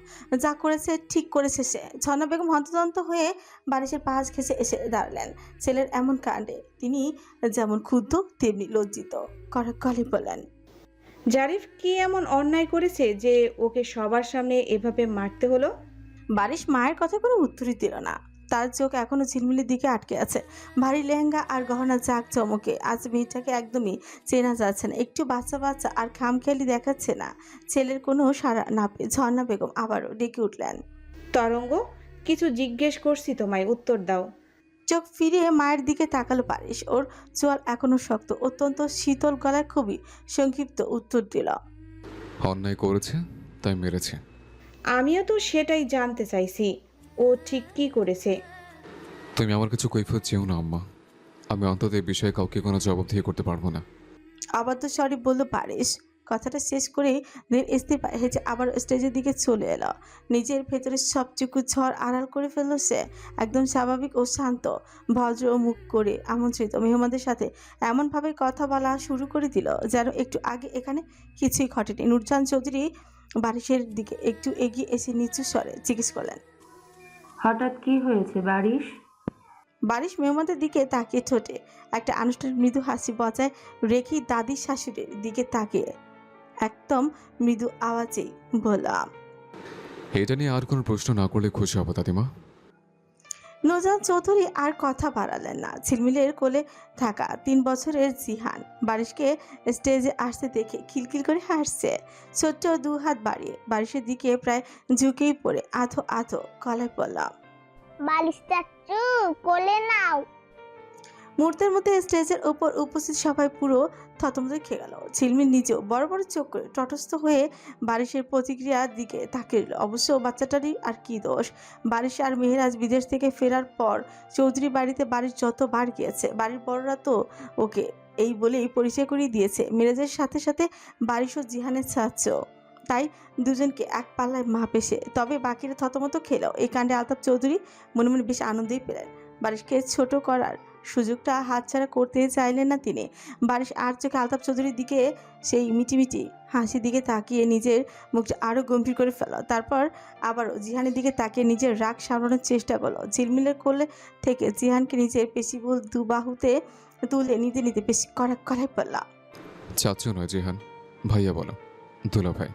যা করেছে ঠিক করেছে সে। ঝর্ণা বেগম হন্তদন্ত হয়ে বারিশের পাশ ঘেঁষে এসে দাঁড়ালেন। ছেলের এমন কাণ্ডে তিনি যেমন ক্ষুব্ধ তেমনি লজ্জিত। কড়া গলায় বললেন, জারিফ কি এমন অন্যায় করেছে যে ওকে সবার সামনে এভাবে মারতে হলো? বারিশ মায়ের কথা কোনো উত্তরই দিল না। তার চোখ এখনো ঝিলমিলের দিকে আটকে আছে। ভারী লেহেঙ্গা আর গহনা জাক চমকে আজ মেয়েটাকে একদমই চেনা যাচ্ছে না। একটু বাচ্চা বাচ্চা আর খামখেয়ালি দেখাচ্ছে না। ছেলের কোনো সাড়া না পেয়ে ঝর্ণা বেগম আবারও ডেকে উঠলেন, তরঙ্গ, কিছু জিজ্ঞেস করছি তোমায়, উত্তর দাও। চোখ ফিরিয়ে মায়ের দিকে তাকালো বারিশ। ওর চোয়াল এখনো শক্ত। অত্যন্ত শীতল গলায় খুবই সংক্ষিপ্ত উত্তর দিল, অন্যায় করেছে তাই মেরেছে। আমিও তো সেটাই জানতে চাইছি, ও ঠিক কি করেছে? তুমি আমার কিছু কৈফিয়ত চেও না আম্মা। আমি অন্তত এই বিষয়ে কাউকে কোনো জবাবদিহি করতে পারবো না। আবদ্ধ স্বরে বলল বারিশ। কথাটা শেষ করে ধীর স্থির পায়ে হেঁটে আবার স্টেজের দিকে চলে এলো। নিজের ভেতরে সবটুকু ঝড় আড়াল করে ফেলল সে। একদম স্বাভাবিক ও শান্ত ভদ্র মুখ করে আমন্ত্রিত মেহমানদের সাথে এমনভাবে কথা বলা শুরু করে দিল যেন একটু আগে এখানে কিছুই ঘটেনি। নূরজাহান চৌধুরী বারিশের দিকে একটু এগিয়ে এসে নিচু স্বরে জিজ্ঞেস করলেন, হঠাৎ কি হয়েছে বারিশ? বারিশ মেহমানদের দিকে তাকিয়ে ঠোঁটে একটা আনুষ্ঠানিক মৃদু হাসি বজায় রেখেই দাদির শাশুড়ির দিকে তাকিয়ে একদম মৃদু আওয়াজেই বললাম, এটা নিয়ে আর কোনো প্রশ্ন না করলে খুশি হব দাদিমা। নূরজাহান চৌধুরী আর কথা বাড়ালেন না। ঝিলমিলের কোলে থাকা 3 বছরের জিহান বারিশকে স্টেজে আসতে দেখে খিলখিল করে হাসছে। ছোট্ট 2 হাত বাড়িয়ে বারিশের দিকে প্রায় ঝুঁকেই পড়ে আধো আধো গলায় বললাম, বালিশ চাচ্চু কোলে নাও। মুহূর্তের মধ্যে স্টেজের উপর উপস্থিত সবাই পুরো থতমত খেয়ে গেল। ঝিলমিল নিজেও বড় বড় চোখ করে তটস্থ হয়ে বারিশের প্রতিক্রিয়ার দিকে তাকিয়ে রইল। অবশ্য বাচ্চাটারই আর কি দোষ। বারিশ আর মেহেরাজ বিদেশ থেকে ফেরার পর চৌধুরী বাড়িতে বারিশ যতবার গিয়েছে, বাড়ির বড়রা তো ওকে এই বলেই পরিচয় করিয়ে দিয়েছে মেহেরাজের সাথে সাথে বারিশ ও জিহানের ছাত্র। তাই দুজনকে এক পাল্লায় মাপে সে। তবে বাকিরা থতমত খেলেও এই কাণ্ডে আলতাফ চৌধুরী মনে মনে বেশ আনন্দই পেলেন। বারিশকে ছোট করার সুযোগটা হাতছাড়া করতে চাইলেন না তিনি। বারিশ আর চোখে আলতাফ চৌধুরীর দিকে সেই মিটিমিটি হাসির দিকে তাকিয়ে নিজের মুখটা আরও গম্ভীর করে ফেল। তারপর আবারও জিহানের দিকে তাকিয়ে নিজের রাগ সামলানোর চেষ্টা করলো। ঝিলমিলের কোলে থেকে জিহানকে নিজের পেশিবহুল 2 বাহুতে তুলে নিতে নিতে বেশি কড়াক গলায় পড়ল, চাচু নয় জিহান, ভাইয়া বলো, দুলা ভাই।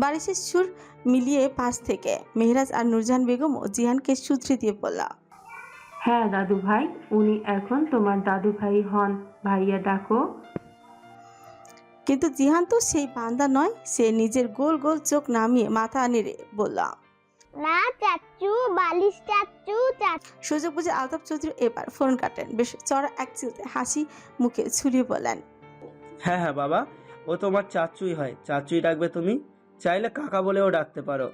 বারিশের সুর মিলিয়ে পাশ থেকে মেহেরাজ আর নূরজাহান বেগমও জিহানকে শুধরে দিয়ে বলল, হ্যাঁ দাদু ভাই, উনি এখন তোমার দাদু ভাই হন, ভাইয়া ডাকো। কিন্তু জিহান তো সেই বান্দা নয়। সে নিজের গোল গোল চোখ নামিয়ে মাথা নেড়ে বলল, না চাচ্চু, বালিশ চাচ্চু চাচ্চু। সুযোগ বুঝে আলতাফ চৌধুরী এবার ফোন কাটেন। বেশ চড়া এক চিলতে হাসি মুখে ছুড়িয়ে বলেন, হ্যাঁ হ্যাঁ বাবা, ও তোমার চাচুই হয়, চাচুই ডাকবে তুমি, চাইলে কাকা বলেও ডাকতে পারো।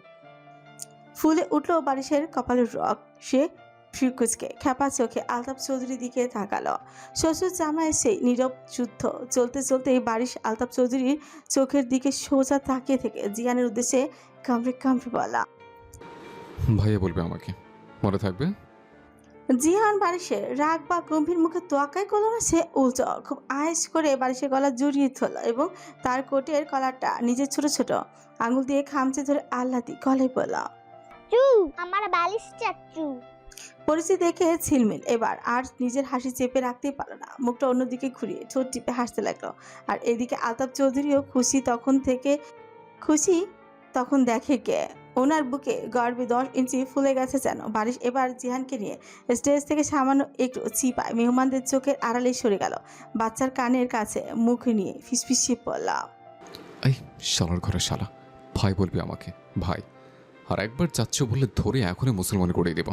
ফুলে উঠল বারিশের কপালের রক। সে ফ্রিকুচকে খেপা চোখে আলতাফ চৌধুরীর দিকে তাকালো। শ্বশুর জামাই সেই নীরব যুদ্ধ চলতে চলতেই বারিশ আলতাফ চৌধুরীর চোখের দিকে সোজা তাকিয়ে থেকে জিয়ানের উদ্দেশ্যে কামড়ে কামড়ে বলা, ভাইয়া বলবে আমাকে, মনে থাকবে? জিহান বারিশের রাগ বা গম্ভীর মুখে তোয়াক্কাই করলো না। সে উল্টো খুব আয়েস করে বারিশের গলা জড়িয়ে ধরল এবং তার কোটের কলারটা নিজের ছোট ছোট আঙুল দিয়ে খামচে ধরে আহ্লাদি গলায় বলল, চু আমার বালিশ চাচ্চু। পরিস্থিতি দেখে ঝিলমিল এবার আর নিজের হাসি চেপে রাখতেই পারল না। মুখটা অন্যদিকে ঘুরিয়ে ঠোঁট টিপে হাসতে লাগলো। আর এদিকে আলতাফ চৌধুরীও খুশি তখন দেখে কে ওনার বুকে গর্বে 10 ইঞ্চি ফুলে গেছে যেন। বারিশ এবার জিহানকে নিয়ে স্টেজ থেকে সামান্য একটু চিপায় মেহমানদের চোখের আড়ালে সরে গেল। বাচ্চার কানের কাছে মুখ নিয়ে ফিসফিসিয়ে পড়ল, এই শালার ঘরে শালা, ভাই বলবি আমাকে, ভাই। আর একবার চাচ্ছ বললে ধরে এখনই মুসলমান করে দেব।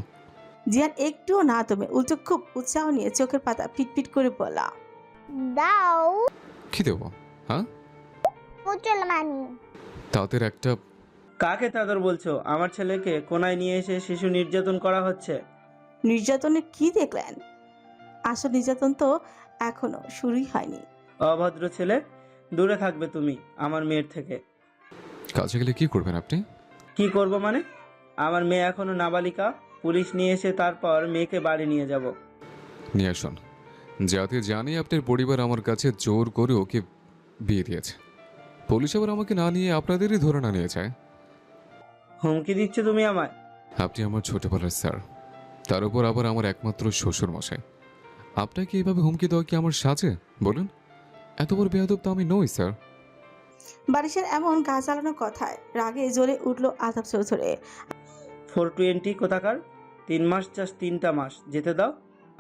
জিহান একটুও না তুমি উল্টো খুব উৎসাহ নিয়ে চোখের পাতা ফিটফিট করে বলল, দাও। কি দেবো? হ্যাঁ, মুসলমানি। তাদের একটা কাকে তাদের বলছো? আমার ছেলেকে কোনায় নিয়ে এসে শিশু নির্যাতন করা হচ্ছে। নির্যাতনের কি দেখলেন? আসল নির্যাতন তো এখনো শুরুই হয়নি। অভদ্র ছেলে, দূরে থাকবে তুমি আমার মেয়ের থেকে। কাজে গেলে কি করবেন আপনি? কি করব মানে? আমার মেয়ে এখনো নাবালিকা। পুলিশ নিয়ে এসে তারপর মেয়েকে বাড়ি নিয়ে যাব। নিয়ে আসুন, যাতে জানি আপনার পরিবার আমার কাছে জোর করে ওকে বিয়ে দিয়েছে। পুলিশ আবার আমাকে না নিয়ে আপনাদেরই ধরে না নিয়ে যায়। হুমকি দিচ্ছ তুমি আমায়? আপনি আমার ছোটবেলার স্যার, তার উপর আবার আমার একমাত্র শ্বশুর মশাই। আপনাকে এইভাবে হুমকি দেওয়া কি আমার সাজে বলুন? এত বড় বেয়াদব তো আমি নই স্যার। বারিশের এমন গা জ্বালানো কথায় রাগে জ্বলে উঠল আলতাফ চৌধুরী। 420 কোথাকার? 3 মাস জাস্ট 3টা মাস যেতে দাও।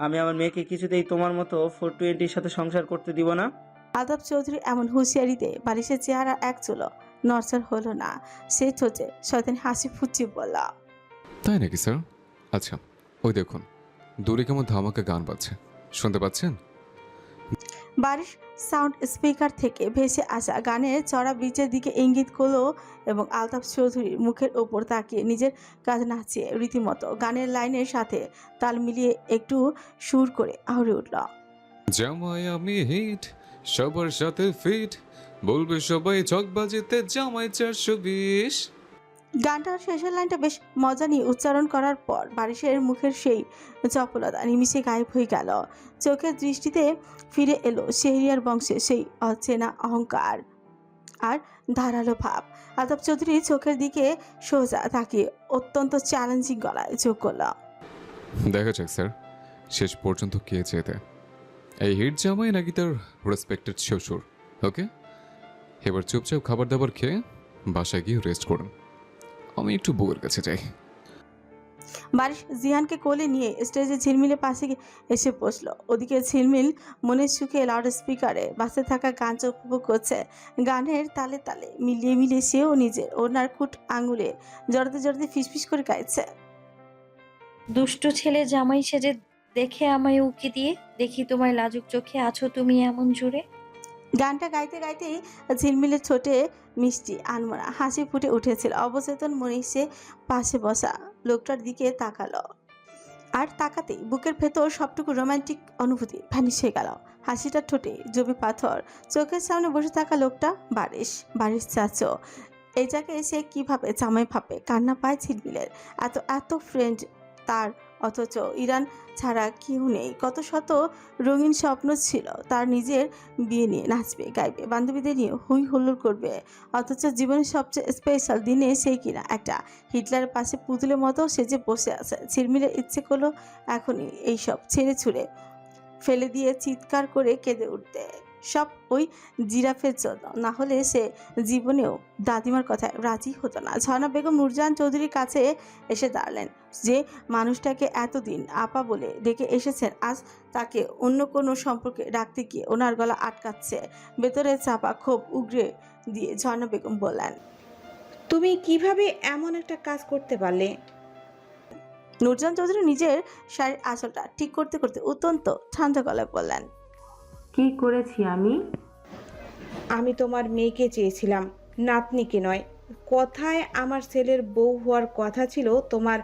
আমি আমার মেয়েকে কিছুতেই তোমার মতো 420 সাথে সংসার করতে দিব না। আলতাফ চৌধুরী এমন হুঁশিয়ারিতে বারিশের চেহারা এক চুলো নড়চড় হলো না। সে ঠোঁটে শয়তানি হাসি ফুটিয়ে বলল, তাই নাকি স্যার? আচ্ছা, ওই দেখুন দূরে কেমন ধামাকা গান বাজছে, শুনতে পাচ্ছেন? বারিশ সাউন্ড স্পিকার থেকে ভেসে আসা গানের চড়া বিচের দিকে ইঙ্গিত করলো এবং আলতাফ চৌধুরীর মুখের ওপর তাকিয়ে নিজের কাজ নাচিয়ে রীতিমতো গানের লাইনের সাথে তাল মিলিয়ে একটু সুর করে আহরে উঠল, জামাই আমি হিট, সবার সাথে ফিট, বলবে সবাই চকবাজিতে জামাই 420। গানটার শেষের লাইনটা বেশ মজা নিয়ে উচ্চারণ করার পর বারিশের মুখের সেই চপলতা নিমিষে গায়েব হয়ে গেল। চোখের দৃষ্টিতে ফিরে এলো শেহরিয়ার বংশে সেই অচেনা অহংকার আর ধারালো ভাব। আলতাফ চৌধুরী চোখের দিকে সোজা তাকিয়ে অত্যন্ত চ্যালেঞ্জিং গলায় যোগ করল, দেখা যাক স্যার শেষ পর্যন্ত কে যেতে, এই হিট জামাই নাকি তার রেসপেক্টেড শ্বশুর। ওকে, এবার চুপচাপ খাবার দাবার খেয়ে বাসায় গিয়ে রেস্ট করুন, আমি একটু বউয়ের কাছে যাই। বারিশ জিহানকে কোলে নিয়ে স্টেজে ঝিলমিলের পাশে এসে বসলো। ওদিকে ঝিলমিল মনের সুখে লাউড স্পিকারে বাসে থাকা গান উপভোগ করছে। গানের তালে তালে মিলিয়ে মিলিয়ে সেও নিজের ওনার কুট আঙুলে জড়াতে জড়াতে ফিসফিস করে গাইছে, দুষ্টু ছেলে জামাই সেজে দেখে আমায় উকি দিয়ে, দেখি তোমায় লাজুক চোখে আছো তুমি এমন জুড়ে। গানটা গাইতে গাইতেই ঝিলমিলের ছোটে মিষ্টি আনমনা হাসি ফুটে উঠেছিল। অবচেতন মনে সে পাশে বসা লোকটার দিকে তাকালো, আর তাকাতেই বুকের ভেতর সবটুকু রোমান্টিক অনুভূতি ভ্যানিশ হয়ে গেল। হাসিটা ঠোঁটে জমি পাথর। চোখের সামনে বসে থাকা লোকটা বারিশ চাচো। এই জায়গায় সে কিভাবে জামাই ভাবে কান্না পায় ঝিলমিলের। এত এত ফ্রেন্ড তার, অথচ ইরান ছাড়া কেউ নেই। কত শত রঙিন স্বপ্ন ছিল তার, নিজের বিয়ে নিয়ে নাচবে গাইবে বান্ধবীদের নিয়ে হুই হুল্লোড় করবে, অথচ জীবনের সবচেয়ে স্পেশাল দিনে সেই কিনা একটা হিটলারের পাশে পুতুলের মতো সেজে বসে আছে। ঝিলমিলের ইচ্ছে করলো এখনই এইসব ছেড়ে ছুড়ে ফেলে দিয়ে চিৎকার করে কেঁদে উঠতে, সব ওই জিরাফের জন্য। না হলে সে জীবনেও দাদিমার কথায় রাজি হতো না। ঝর্ণা বেগম নূরজাহান চৌধুরীর কাছে এসে দাঁড়ালেন। যে মানুষটাকে এতদিন আপা বলে ডেকে এসেছেন, আজ তাকে অন্য কোনো সম্পর্কে রাখতে গিয়ে ওনার গলা আটকাচ্ছে। ভেতরে চাপা ক্ষোভ উগরে দিয়ে ঝর্ণা বেগম বললেন, তুমি কিভাবে এমন একটা কাজ করতে পারলে? নূরজাহান চৌধুরী নিজের শাড়ির আঁচলটা ঠিক করতে করতে অত্যন্ত ঠান্ডা গলায় বললেন, কি করেছি আমি? আমি তোমার মেয়েকে চেয়েছিলাম, নাতনিকে নয়। কথায় আমার ছেলের বউ হওয়ার কথা ছিল, তোমার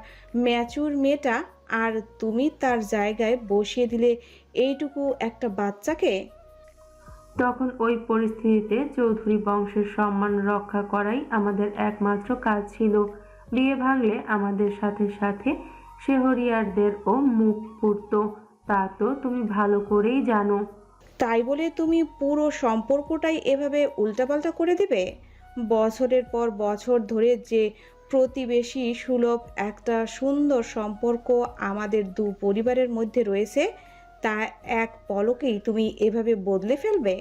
ম্যাচুর মেয়েটা আর তুমি তার জায়গায় বসিয়ে দিলে এইটুকু একটা বাচ্চাকে। তখন ওই পরিস্থিতিতে চৌধুরী বংশের সম্মান রক্ষা করাই আমাদের একমাত্র কাজ ছিল। বিয়ে ভাঙলে আমাদের সাথে সাথে শেহরিয়ারদেরও মুখ পুড়ত, তা তো তুমি ভালো করেই জানো। তাই বলে তুমি পুরো সম্পর্কটাই এভাবে উল্টাপাল্টা করে দেবে? বছরের পর বছর ধরে যে প্রতিবেশী সুলভ একটা সুন্দর সম্পর্ক আমাদের দু পরিবারের মধ্যে রয়েছে, তা এক পলকেই তুমি এভাবে বদলে ফেলবে?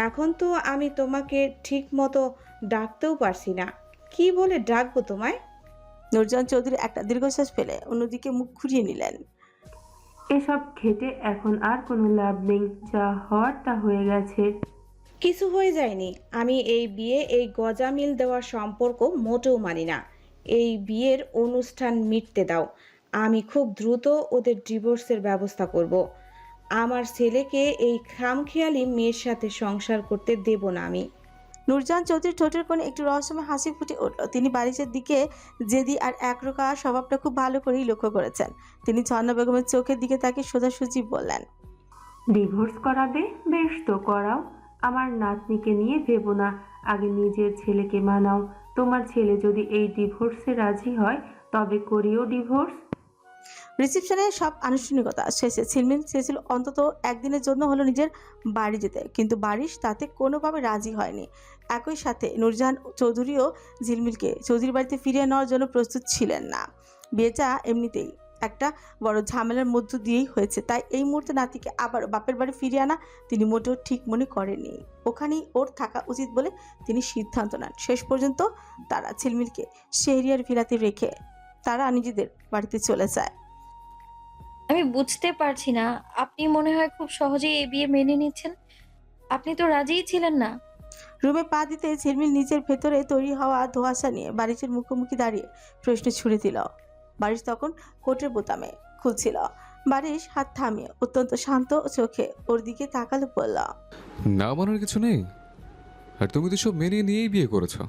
এখন তো আমি তোমাকে ঠিক মতো ডাকতেও পারছি না, কি বলে ডাকবো তোমায়? নূরজাহান চৌধুরী একটা দীর্ঘশ্বাস ফেলে অন্যদিকে মুখ ঘুরিয়ে নিলেন। এসব ঘেটে এখন আর কোনো লাভ নেই, যা হওয়ার তা হয়ে গেছে। কিছু হয়ে যায়নি। আমি এই বিয়ে, এই গজামিল দেওয়ার সম্পর্ক মোটেও মানি না। এই বিয়ের অনুষ্ঠান মিটতে দাও। আমি খুব দ্রুত ওদের ডিভোর্সের ব্যবস্থা করব। আমার ছেলেকে এই খামখেয়ালি মেয়ের সাথে সংসার করতে দেব না আমি। নূরজাহান চৌধুরীর ঠোঁটের কোণে একটু রহস্যময় হাসি ফুটে উঠল। তিনি বারিশের দিকে জেদি আর একরোখা স্বভাবটা খুব ভালো করেই লক্ষ্য করেছেন। তিনি ঝর্ণা বেগমের চোখের দিকে তাকে সোজাসুজি বললেন, ডিভোর্স করাবে? বেশ তো করাও। আমার নাতনিকে নিয়ে ভেবো না, আগে নিজের ছেলেকে মানাও। তোমার ছেলে যদি এই ডিভোর্সে রাজি হয় তবে করিও ডিভোর্স। রিসেপশনের সব আনুষ্ঠানিকতা শেষে ঝিলমিল চেয়েছিল অন্তত একদিনের জন্য হলো নিজের বাড়ি যেতে, কিন্তু বারিশ তাতে কোনোভাবে রাজি হয়নি। একই সাথে নূরজাহান চৌধুরীও ঝিলমিলকে চৌধুরীর বাড়িতে ফিরিয়ে নেওয়ার জন্য প্রস্তুত ছিলেন না। বিয়েটা এমনিতেই একটা বড় ঝামেলার মধ্য দিয়েই হয়েছে, তাই এই মুহূর্তে নাতিকে আবার বাপের বাড়ি ফিরিয়ে আনা তিনি মোটেও ঠিক মনে করেননি। ওখানেই ওর থাকা উচিত বলে তিনি সিদ্ধান্ত নেন। শেষ পর্যন্ত তারা ঝিলমিলকে শেহরিয়ার ভিলাতে রেখে তারা নিজেদের বাড়িতে চলে যায়। আমি বুঝতে পারছি না, আপনি মনে হয় খুব সহজেই এই বিয়ে মেনে নিচ্ছেন। আপনি তো রাজিই ছিলেন না। রুমে পা দিতে ঝিলমিল নিজের ভেতরে তৈরি হওয়া ধোঁয়াশা নিয়ে বারিশের মুখোমুখি দাঁড়িয়ে প্রশ্ন ছুড়ে দিল। বারিশ তখন কোটের বোতামে খুলছিল। বারিশ হাত থামিয়ে অত্যন্ত শান্ত চোখে ওর দিকে তাকালে বলল, না মানার কিছু নেই। আর তুমি তো সব মেনে নিয়েই বিয়ে করেছো।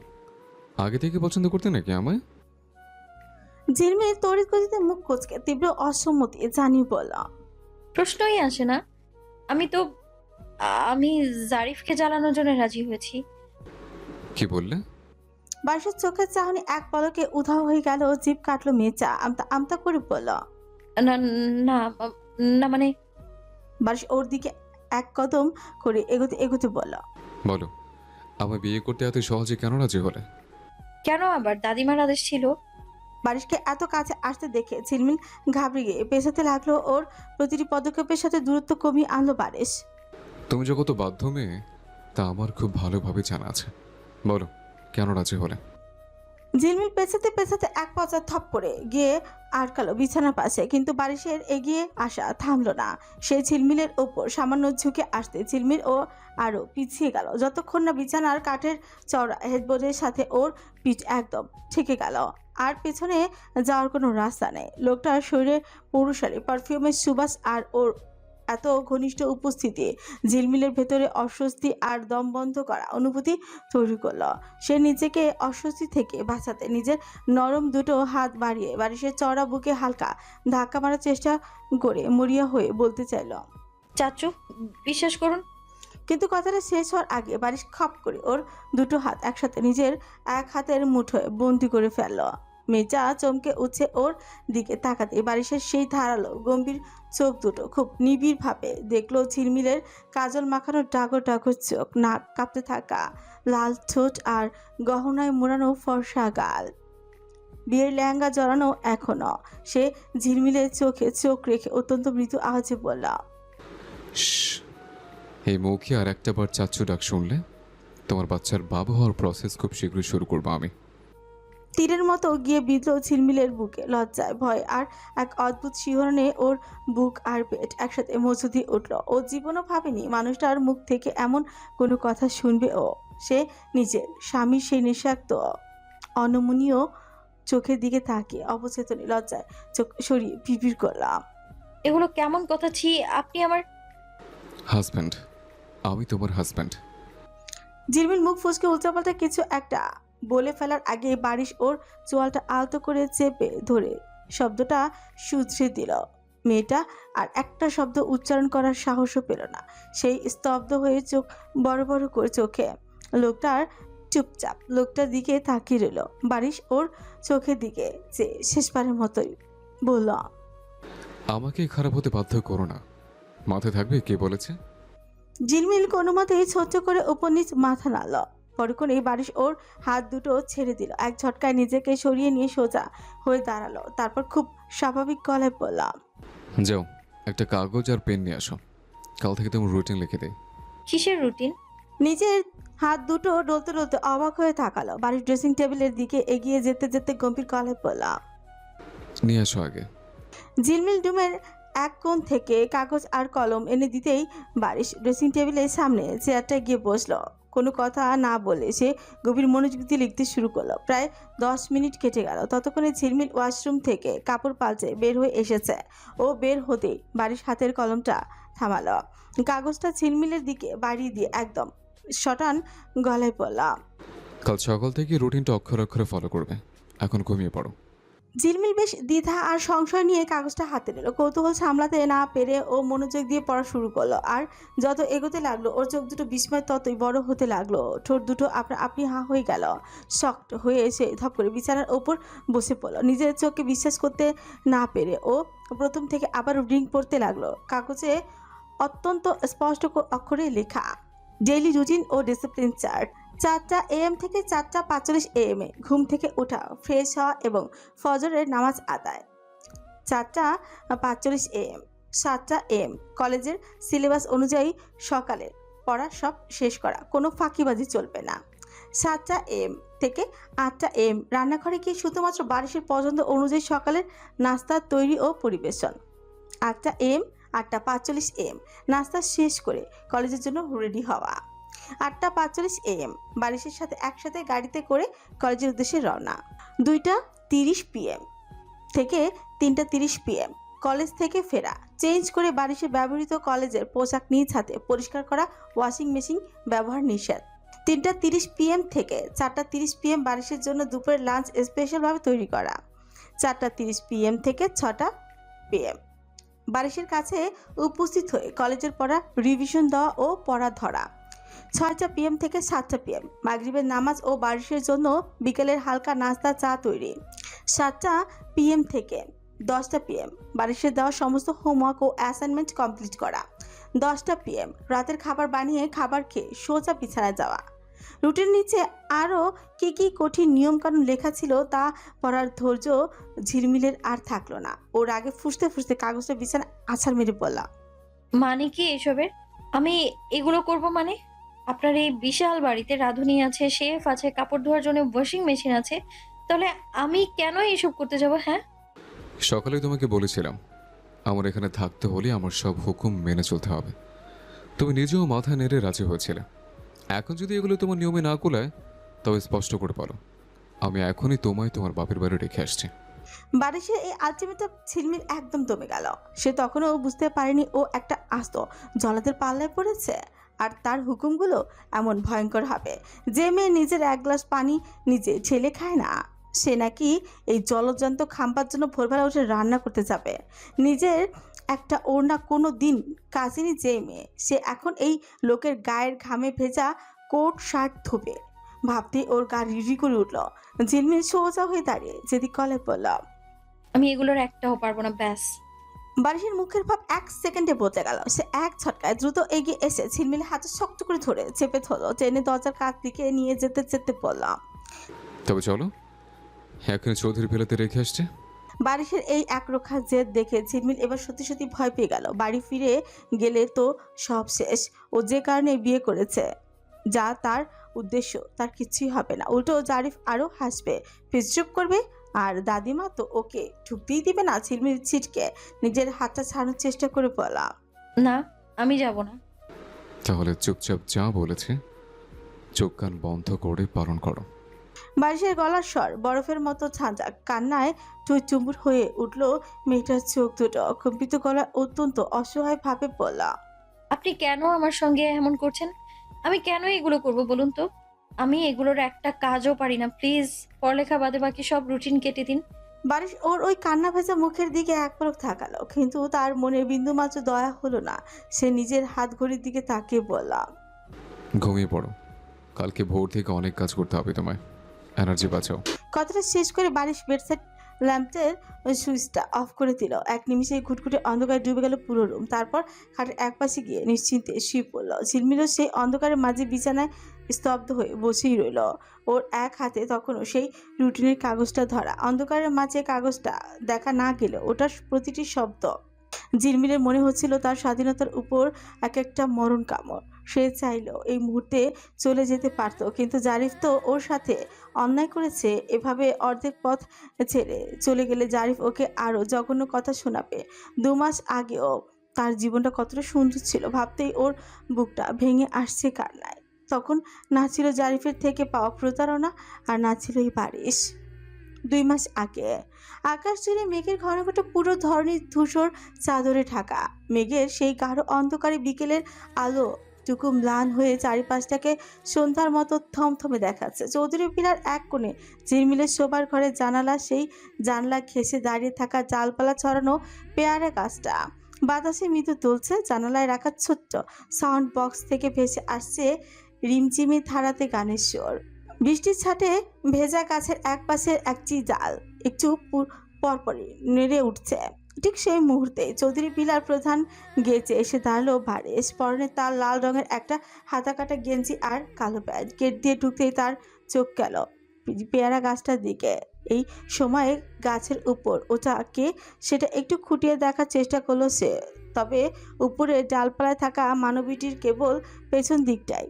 আগে থেকে পছন্দ করতে নাকি আমায়? ঝিলমিল তড়িৎ গতিতে মুখ কোচকে তীব্র অসম্মতি জানিয়ে বলল, প্রশ্নই আসে না। আমি জারিফকে জ্বালানোর জন্য রাজি হয়েছি। কি বললে? বারিশের চোখের চাহনি এক পলকে উধাও হয়ে গেল। জিভ কাটলো মেচা, আমতা আমতা করে বলল, না না না মানে। বারিশ ওর দিকে এক কদম করে এগোতে এগোতে বলল, বলো, আমায় বিয়ে করতে এত সহজে কেন রাজি হলে? কেন আবার? দাদিমার আদেশ ছিল। বারিশকে এত কাছে আসতে দেখে ঝিলমিল ঘাবড়ে গিয়ে পেছাতে লাগলো। ওর প্রতিটি পদক্ষেপের সাথে দূরত্ব কমিয়ে আনলো বারিশ। তুমি যে কত বাধ্য মেয়ে তা আমার খুব ভালোভাবে জানা আছে। বলো, কেন রাজি হলে? ঝিলমিল পেছাতে পেছাতে এক পর্যায়ে থপ করে গিয়ে আটকালো বিছানার পাশে, কিন্তু বারিশের এগিয়ে আসা থামলো না। সে ঝিলমিলের ওপর সামান্য ঝুঁকে আসতে ঝিলমিল ও আরো পিছিয়ে গেল, যতক্ষণ না বিছানার কাঠের চওড়া হেডবোর্ডের সাথে ওর পিঠ একদম ঠেকে গেল। আর পেছনে যাওয়ার কোনো রাস্তা নেই। লোকটার শরীরে পুরুষালী পারফিউমের সুবাস আর ওর এত ঘনিষ্ঠ উপস্থিতি ঝিলমিলের ভেতরে অস্বস্তি আর দম বন্ধ করা অনুভূতি তৈরি করলো। সে নিজেকে অস্বস্তি থেকে বাঁচাতে নিজের নরম দুটো হাত বাড়িয়ে বারিশের চওড়া বুকে হালকা ধাক্কা মারার চেষ্টা করে মরিয়া হয়ে বলতে চাইল, চাচু বিশ্বাস করুন। কিন্তু কথাটা শেষ হওয়ার আগে বারিশ খপ করে ওর দুটো হাত একসাথে নিজের এক হাতের মুঠোয় বন্দি করে ফেলল। মেজা চমকে উঠছে ওর দিকে তাকাতে বারিশের সেই ধারালো গম্ভীর চোখ দুটো খুব নিবিড়ভাবে দেখলো ঝিলমিলের কাজল মাখানো ডাগর ডাগর চোখ, নাক কাঁপতে থাকা লাল ঠোঁট আর গহনায় মোড়ানো ফর্সা গাল, বিয়ের লেহেঙ্গা জড়ানো এখনো। সে ঝিলমিলের চোখে চোখ রেখে অত্যন্ত মৃদু আওয়াজে বলল, এই মুখে আর একটা বার চাচ্চু ডাক শুনলে তোমার বাচ্চার বাবা হওয়ার প্রসেস খুব শীঘ্রই শুরু করবো আমি। তীরের মতো গিয়ে বিঁধল ঝিলমিলের বুকে। লজ্জায়, ভয় আর এক অদ্ভুত শিহরণে ওর বুক আর পেট একসাথে মোচু দিয়ে উঠল। ও জীবনও ভাবেনি মানুষটার মুখ থেকে এমন কোনো কথা শুনবে ও। সে নিজের স্বামীর সেই নিঃস্বার্থ অনমনীয় চোখের দিকে তাকিয়ে অবচেতনে লজ্জায় চোখ সরিয়ে বিড়বিড় করলাম, এগুলো কেমন কথা? আপনি আমার হাজব্যান্ড। আমি তোমার হাজব্যান্ড। ঝিলমিল মুখ ফুসকে উল্টাপাল্টা কিছু একটা বলে ফেলার আগে বারিশ ওর চোয়ালটা আলতো করে চেপে ধরে শব্দটা শুধরে দিল। মেয়েটা আর একটা শব্দ উচ্চারণ করার সাহসও পেল না। সেই স্তব্ধ হয়ে চোখ বড় বড় করে চোখে লোকটার চুপচাপ লোকটার দিকে তাকিয়ে রইল। বারিশ ওর চোখের দিকে যে শেষবারের মতোই বলল, আমাকে খারাপ হতে বাধ্য করো না। মাথায় থাকবে কে বলেছে? ঝিলমিল কোনো মতেই ছোট্ট করে উপর নিচ মাথা নাড়ল। পরক্ষণেই বারিশ ওর হাত দুটো ছেড়ে দিল। এক ঝটকায় নিজেকে সরিয়ে নিয়ে সোজা হয়ে দাঁড়ালো। তারপর খুব স্বাভাবিক গলায় বলল, যাও, একটা কাগজ আর পেন নিয়ে আসো। কাল থেকে তোমার রুটিন লিখে দেয়। কিসের রুটিন? নিজের হাত দুটো ডলতে ডলতে অবাক হয়ে তাকালো। বাড়ির ড্রেসিং টেবিলের দিকে এগিয়ে যেতে যেতে গম্ভীর গলায় বলল, নিয়ে আসো আগে। ঝিলমিল রুমের এক কোণ থেকে কাগজ আর কলম এনে দিতেই বারিশ ড্রেসিং টেবিলের সামনে চেয়ারটায় গিয়ে বসলো। কোনো কথা না বলে সে গভীর মনোযোগ দিয়ে লিখতে শুরু করলো। প্রায় 10 মিনিট কেটে গেল। ততক্ষণে ঝিলমিল ওয়াশরুম থেকে কাপড় পাল্টে বের হয়ে এসেছে। ও বের হতেই বারিশ হাতের কলমটা থামালো। কাগজটা ঝিলমিলের দিকে বাড়িয়ে দিয়ে একদম শটান গলায় বললাম, কাল সকাল থেকে রুটিনটা অক্ষরে অক্ষরে ফলো করবে। এখন ঘুমিয়ে পড়ো। ঝিলমিল বেশ দ্বিধা আর সংশয় নিয়ে কাগজটা হাতে নিল। কৌতূহল সামলাতে না পেরে ও মনোযোগ দিয়ে পড়া শুরু করলো। আর যত এগোতে লাগলো ওর চোখ দুটো বিস্ময় ততই বড় হতে লাগলো। ঠোঁট দুটো আপনি হা হয়ে গেল। শক্ত হয়ে এসে ধপ করে বিছানার ওপর বসে পড়লো। নিজের চোখকে বিশ্বাস করতে না পেরে ও প্রথম থেকে আবার রিং পড়তে লাগলো। কাগজে অত্যন্ত স্পষ্ট অক্ষরে লেখা, ডেইলি রুটিন ও ডিসিপ্লিন চার্ট। 4টা AM থেকে 4:45 AM ঘুম থেকে ওঠা, ফ্রেশ হওয়া এবং ফজরের নামাজ আদায়। 4:45 AM 7টা AM কলেজের সিলেবাস অনুযায়ী সকালের পড়া সব শেষ করা, কোনো ফাঁকিবাজি চলবে না। 7টা AM থেকে 8টা AM রান্নাঘরে গিয়ে শুধুমাত্র বারিশের পছন্দ অনুযায়ী সকালের নাস্তা তৈরি ও পরিবেশন। 8টা AM 8:45 AM নাস্তা শেষ করে কলেজের জন্য রেডি হওয়া। 8:45 AM বারিশের সাথে একসাথে গাড়িতে করে কলেজের উদ্দেশ্যে রওনা। 2:30 PM থেকে 3:30 PM কলেজ থেকে ফেরা। চেঞ্জ করে বারিশের ব্যবহৃত কলেজের পোশাক নিজ হাতে পরিষ্কার করা, ওয়াশিং মেশিন ব্যবহার নিষেধ। 3:30 PM থেকে 4:30 PM বারিশের জন্য দুপুরের লাঞ্চ স্পেশালভাবে তৈরি করা। 4:30 PM থেকে 6টা PM বারিশের কাছে উপস্থিত হয়ে কলেজের পড়া রিভিশন দেওয়া ও পড়া ধরা। 6টা PM থেকে 7টা PM মাগরিবের নামাজ ও বারিশের জন্য বিকেলের হালকা নাস্তা চা তৈরি। 7টা PM থেকে 10টা PM বারিশের দেওয়া সমস্ত হোমওয়ার্ক ও অ্যাসাইনমেন্ট কমপ্লিট করা। 10টা PM রাতের খাবার বানিয়ে খাবার খেয়ে সোজা বিছানায় যাওয়া। রুটির নিচে আরও কী কঠিন নিয়মকানুন লেখা ছিল তা পড়ার ধৈর্য ঝিলমিলের আর থাকলো না। ওর আগে ফুসতে ফুসতে কাগজটা বিছানা আছাড় মেরে বললাম, মানে কি এসবের? আমি এগুলো করব মানে? আপনার এই বিশাল বাড়িতে রাঁধুনি আছে, শেফ আছে, কাপড় ধোয়ার জন্য ওয়াশিং মেশিন আছে, তাহলে আমি কেন এইসব করতে যাব? হ্যাঁ, সকালে তোমাকে বলেছিলাম আমার এখানে থাকতে হলে আমার সব হুকুম মেনে চলতে হবে। তুমি নিজেও মাথা নেড়ে রাজি হয়েছিলে। এখন যদি এগুলো তোমার নিয়মে না কুলায় তবে স্পষ্ট করে বলো, আমি এখনই তোমায় তোমার বাপের বাড়ি রেখে আসছি। বারিশের এই আলটিমেটাম ঝিলমিল একদম দমে গেল। সে তখনও বুঝতে পারেনি ও একটা আস্ত জলাদের পাল্লায় পড়েছে। আর তার হুকুমগুলো এমন ভয়ঙ্কর হবে যে মেয়ে নিজের এক গ্লাস পানি নিজে ঢেলে খায় না, সে নাকি এই জলজন্ত খাম্পার জন্য ভোরবেলা উঠে রান্না করতে যাবে। নিজের একটা ওড়না কোনো দিন কাজিনি যে মেয়ে, সে এখন এই লোকের গায়ের ঘামে ভেজা কোট শার্ট ধুবে। ভাবতেই ওর গা রিরি করে উঠল। ঝিলমিল সোজা হয়ে দাঁড়িয়ে যেদিক কলে বলল, আমি এগুলোর একটাও পারবো না, ব্যাস। বারিশের মুখের ভাব 1 সেকেন্ডে বদলে গেল। সে এক ঝটকায় দ্রুত এগিয়ে এসে ঝিলমিলের হাতে শক্ত করে ধরে চেপে ধরল। টেনে দরজার কাছ দিকে নিয়ে যেতে যেতে বললাম, তবে চলো, এখনই চৌধুরী ফেলাতে রেখে আসছে। বারিশের এই একরোখা জেদ দেখে ঝিলমিল এবার সত্যি সত্যি ভয় পেয়ে গেল। বাড়ি ফিরে গেলে তো সব শেষ। ও যে কারণে বিয়ে করেছে, যা তার উদ্দেশ্য, তার কিছুই হবে না। উল্টো জারিফ আরও হাসবে, ফিসচুপ করবে, আর দাদিমা তো ওকে ঢুকতেই দিবে না। ঝিলমিল ছিটকে নিজের হাতটা ছাড়ানোর চেষ্টা করে বলা, না, আমি যাব না। তাহলে চুপচাপ যা বলেছে চোখ কান বন্ধ করে পালন করো। বারিশের গলার স্বর বরফের মতো ঝাঁঝা, কান্নায় টইটুম্বুর হয়ে উঠল মেয়েটার চোখ দুটো। কম্পিত গলায় অত্যন্ত অসহায় ভাবে বলা, আপনি কেন আমার সঙ্গে এমন করছেন? আমি কেন এগুলো করব বলুন তো? আমি এগুলোর একটা কাজও পারি না। প্লিজ পড়ালেখা বাদে বাকি সব রুটিন কেটে দিন। বারিশ ওর ওই কান্না ভেজা মুখের দিকে এক পলক তাকালো, কিন্তু তার মনে বিন্দুমাত্র দয়া হলো না। সে নিজের হাত ঘড়ির দিকে তাকিয়ে বলল, ঘুমিয়ে পড়ো, কালকে ভোর থেকে অনেক কাজ করতে হবে তোমায়, এনার্জি বাঁচাও। কথাটা শেষ করে বারিশ বেডসাইড ল্যাম্পের সুইচটা অফ করে দিল। এক নিমিষে ঘুটঘুটে অন্ধকারে ডুবে গেল পুরো রুম। তারপর খাটের এক পাশে গিয়ে নিশ্চিন্তে শুয়ে পড়ল। ঝিলমিলও সেই অন্ধকারের মাঝে বিছানায় স্তব্ধ হয়ে বসেই রইল। ওর এক হাতে তখনও সেই রুটিনের কাগজটা ধরা। অন্ধকারের মাঝে কাগজটা দেখা না গেলেও ওটার প্রতিটি শব্দ ঝিলমিলের মনে হচ্ছিল তার স্বাধীনতার উপর এক একটা মরণ কামড়। সে চাইলেও এই মুহূর্তে চলে যেতে পারত, কিন্তু জারিফ তো ওর সাথে অন্যায় করেছে। এভাবে অর্ধেক পথ ছেড়ে চলে গেলে জারিফ ওকে আরও জঘন্য কথা শোনাবে। 2 মাস আগেও তার জীবনটা কতটা সুন্দর ছিল ভাবতেই ওর বুকটা ভেঙে আসছে কান্নায়। তখন না ছিল জারিফের থেকে পাওয়া প্রতারণা, আর না ছিল এই বারিশ। 2 মাস আগে আকাশ জুড়ে মেঘের ঘন ঘন পুরো ধরনের ধূসর চাদরে ঢাকা। মেঘের সেই গাঢ় অন্ধকারে বিকেলের আলো টুকু ম্লান হয়ে চারিপাশটাকে সন্ধ্যার মতো থমথমে দেখাচ্ছে। চৌধুরী পিলার এক কোণে ঝিলমিলের শোবার ঘরের জানালা, সেই জানলা ঘেঁষে দাঁড়িয়ে থাকা ডালপালা ছড়ানো পেয়ারা গাছটা বাতাসে মৃদু দুলছে। জানালায় রাখা ছোট্ট সাউন্ড বক্স থেকে ভেসে আসছে রিমঝিমি ধারাতে গানের সুর। বৃষ্টির ছাটে ভেজা গাছের এক পাশের একটি ডাল একটু পরপরই নেড়ে উঠছে। ঠিক সেই মুহূর্তে চৌধুরী পিলার প্রধান গেটে এসে দাঁড়ালো বারিশ। পরনে তার লাল রঙের একটা হাতাকাটা গেঞ্জি আর কালো প্যান্ট। গেট দিয়ে ঢুকতেই তার চোখ গেল পেয়ারা গাছটার দিকে। এই সময়ে গাছের উপর ওটা কে সেটা একটু খুঁটিয়ে দেখার চেষ্টা করলো সে। তবে উপরে ডালপালায় থাকা মানবীটির কেবল পেছন দিকটাই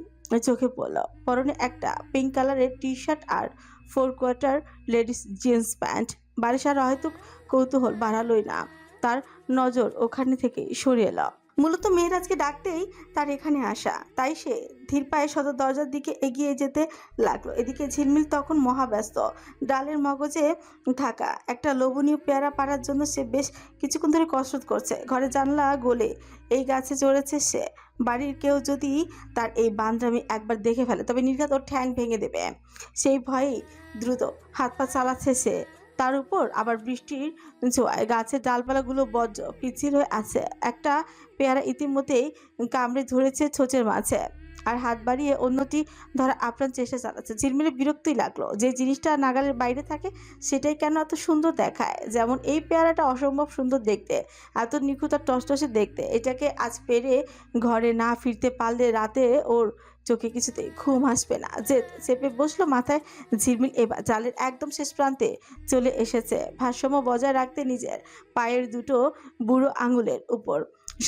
চোখে পড়ল। পরনে একটা পিঙ্ক কালারের টি শার্ট আর 4/4 লেডিস জিন্স প্যান্ট। বারিশ আর হয়তো কৌতূহল বাড়ালোই না, তার নজর ওখানে থেকে সরিয়ে এলো। মূলত মেয়েরাজকে ডাকতেই তার এখানে আসা, তাই সে ধীর পায়ে সদর দরজার দিকে এগিয়ে যেতে লাগলো। এদিকে ঝিলমিল তখন মহাব্যস্ত। ডালের মগজে থাকা একটা লোভনীয় পেয়ারা পাড়ার জন্য সে বেশ কিছুক্ষণ ধরে কসরত করছে। ঘরের জানলা গলে এই গাছে চড়েছে সে। বাড়ির কেউ যদি তার এই বান্দরামি একবার দেখে ফেলে তবে নির্ঘাত ওর ঠ্যাং ভেঙে দেবে। সেই ভয়েই দ্রুত হাত পা চালাচ্ছে সে। তার উপর আবার বৃষ্টির ছোঁয়ায় গাছের ডালপালাগুলো বজ্র পিচ্ছিল হয়ে আছে। একটা পেয়ারা ইতিমধ্যেই কামড়ে ধরেছে ছোচের মাঝে, আর হাত বাড়িয়ে অন্যটি ধরা আপ্রাণ চেষ্টা চালাচ্ছে। ঝিলমিলে বিরক্তই লাগলো। যে জিনিসটা নাগালের বাইরে থাকে সেটাই কেন এত সুন্দর দেখায়। যেমন এই পেয়ারাটা অসম্ভব সুন্দর দেখতে, এত নিখুঁত আর টসটসে দেখতে। এটাকে আজ পেরে ঘরে না ফিরতে পারলে রাতে ওর চোখে কিছুতেই ঘুম আসবে না। যে চেপে বসলো মাথায়। ঝিলমিল এবার জালের একদম শেষ প্রান্তে চলে এসেছে। ভারসাম্য বজায় রাখতে নিজের পায়ের দুটো বুড়ো আঙুলের উপর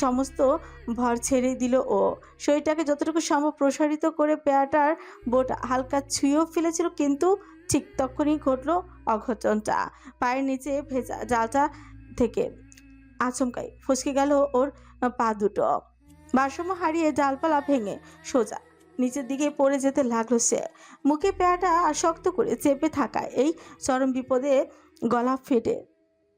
সমস্ত ভর ছেড়ে দিল ও। শরীরটাকে যতটুকু সম্ভব প্রসারিত করে পেয়ারাটার বোটা হালকা ছুঁয়েও ফেলেছিল, কিন্তু ঠিক তখনই ঘটলো অঘটনটা। পায়ের নিচে ভেজা ডালটা থেকে আচমকাই ফসকে গেল ওর পা দুটো। ভারসাম্য হারিয়ে ডালপালা ভেঙে সোজা নিচের দিকে পড়ে যেতে লাগলো সে। মুখে পেয়ারাটা শক্ত করে চেপে থাকায় এই চরম বিপদে গলা ফেটে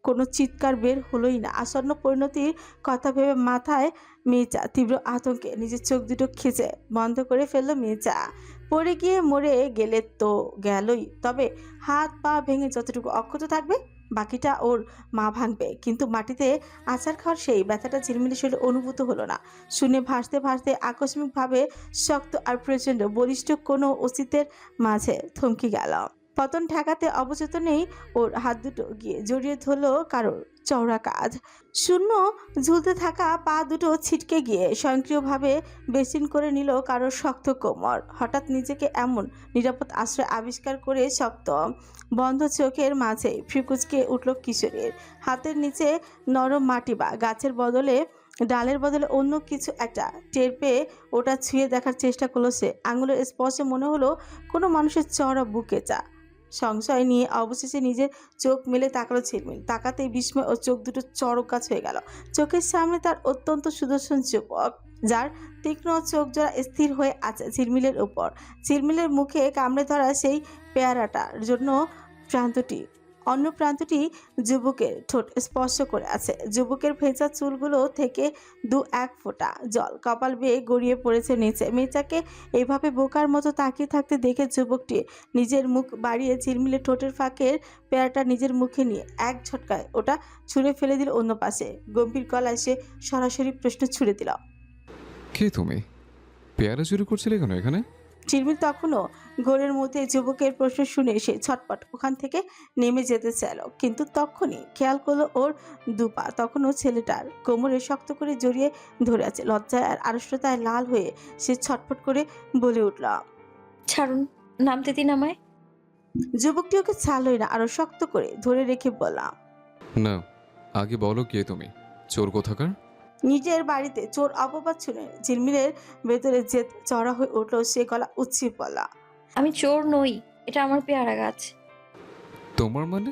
কোনো চিৎকার বের হলোই না। আসন্ন পরিণতির কথা ভেবে মাথায় মেয়েচা তীব্র আতঙ্কে নিজের চোখ দুটো খিচে বন্ধ করে ফেললো মেয়েচা। পড়ে গিয়ে মরে গেলে তো গেলই, তবে হাত পা ভেঙে যতটুকু অক্ষত থাকবে বাকিটা ওর মা ভাঙবে। কিন্তু মাটিতে আছাড় খাওয়ার সেই ব্যথাটা ঝিলমিলি শরীরে অনুভূত হলো না। শুনে ভাসতে ভাসতে আকস্মিকভাবে শক্ত আর প্রচণ্ড বলিষ্ঠ কোনো অস্তিত্বের মাঝে থমকে গেল। পতন ঠেকাতে অবচেতনেই ওর হাত দুটো গিয়ে জড়িয়ে ধরলো কারোর চওড়া কাঁধ। শূন্য ঝুলতে থাকা পা দুটো ছিটকে গিয়ে স্বয়ংক্রিয়ভাবে বেসিন করে নিল কারোর শক্ত কোমর। হঠাৎ নিজেকে এমন নিরাপদ আশ্রয় আবিষ্কার করে শক্ত বন্ধ চোখের মাঝে ফ্রিকুচকে উঠল কিশোরীর। হাতের নিচে নরম মাটি বা গাছের বদলে ডালের বদলে অন্য কিছু একটা টের পেয়ে ওটা ছুঁয়ে দেখার চেষ্টা করলো সে। আঙুলের স্পর্শে মনে হলো কোনো মানুষের চওড়া বুকে চা। সংশয় নিয়ে অবশেষে নিজের চোখ মেলে তাকালো ঝিলমিল। তাকাতেই বিস্ময় ও চোখ দুটো চড়ক গাছ হয়ে গেল। চোখের সামনে তার অত্যন্ত সুদর্শন যুবক, যার তীক্ষ্ণ চোখ জোড়া স্থির হয়ে আছে ঝিলমিলের উপর। ঝিলমিলের মুখে কামড়ে ধরা সেই পেয়ারাটার জন্য প্রান্তটি অন্য প্রান্তটি যুবকের ঠোঁট স্পর্শ করে আছে। যুবকের ভেজা চুলগুলো থেকে 2-1 ফোঁটা জল কপাল বেয়ে গড়িয়ে পড়েছে নিচে। মেয়েটাকে এইভাবে বোকার মতো তাকিয়ে থাকতে দেখে যুবকটি নিজের মুখ বাড়িয়ে ঝিলমিলে ঠোঁটের ফাঁকের পেয়ারাটা নিজের মুখে নিয়ে এক ঝটকায় ওটা ছুঁড়ে ফেলে দিল অন্য পাশে। গম্ভীর গলায় সে সরাসরি প্রশ্ন ছুড়ে দিল, কে তুমি? পেয়ারা চুরি করছিলে কেন এখানে? ঝিলমিল তখনও ঘোরের মধ্যে যুবকের প্রশ্ন শুনে সে ছটপট ওখান থেকে নেমে যেতে চাইল, কিন্তু তখনই খেয়াল করলো ওর দুপা তখনও ছেলেটার কোমরে শক্ত করে জড়িয়ে ধরে আছে। লজ্জায় আর আড়ষ্টতায় লাল হয়ে সে ছটফট করে বলে উঠল, ছাড়ুন, নামতে দিন আমায়। যুবকটি ওকে ছাড়লই না, আরো শক্ত করে ধরে রেখে বললাম, না, আগে বলো কে তুমি? চোর কোথাকার? নিজের বাড়িতে চোর অপবাদ শুনে ঝিলমিলের ভেতরে জেদ চড়া হয়ে উঠলো। সে গলা উচ্ছিয়ে বলা, আমি চোর নই, এটা আমার পেয়ারা গাছ। তোমার মানে?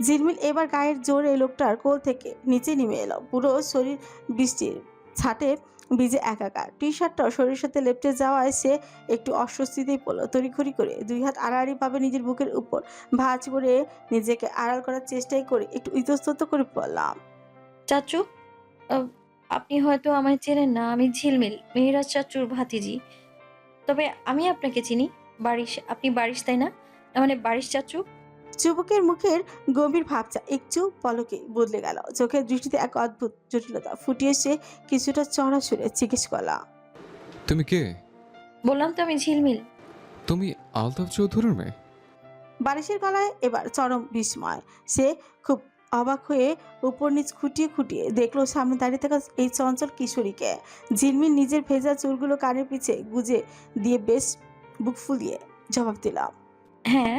ঝিলমিল এবার গায়ের জোরে লোকটার কোল থেকে নিচে নেমে এলো। পুরো শরীর বৃষ্টির ছাটে ভিজে একাকার। টি শার্টটাও শরীরের সাথে লেপটে যাওয়ায় সে একটু অস্বস্তিতেই পড়লো। তড়িঘড়ি করে 2 হাত আড়াআড়িভাবে নিজের বুকের উপর ভাঁজ করে নিজেকে আড়াল করার চেষ্টাই করে একটু ইতস্তত করে বললাম, চাচু, আপনি হয়তো আমায় চেনেন না, আমি ঝিলমিল, মেহেরাজ চাচুর ভাতিজি। তবে আমি আপনাকে চিনি। বারিশ, আপনি বারিশ তাই না? মানে বারিশ চাচু। যুবকের মুখের গম্ভীর ভাবটা একটু পলকে বদলে গেল। চোখের দৃষ্টিতে এক অদ্ভুত জটিলতা ফুটিয়ে সে কিছুটা চড়া সুরে জিজ্ঞেস করলা, তুমি কে? বললাম তো আমি ঝিলমিল। তুমি আলতাফ চৌধুরীর মেয়ে? বারিশের গলায় এবার চরম বিস্ময়। সে খুব অবাক হয়ে উপর নিচ খুঁটিয়ে খুঁটিয়ে দেখলো সামনে দাঁড়িয়ে থাকা এই চঞ্চল কিশোরীকে। ঝিলমিল নিজের ভেজা চুলগুলো কানের পিছে গুজে দিয়ে বেশ বুক ফুলিয়ে জবাব দিলাম, হ্যাঁ।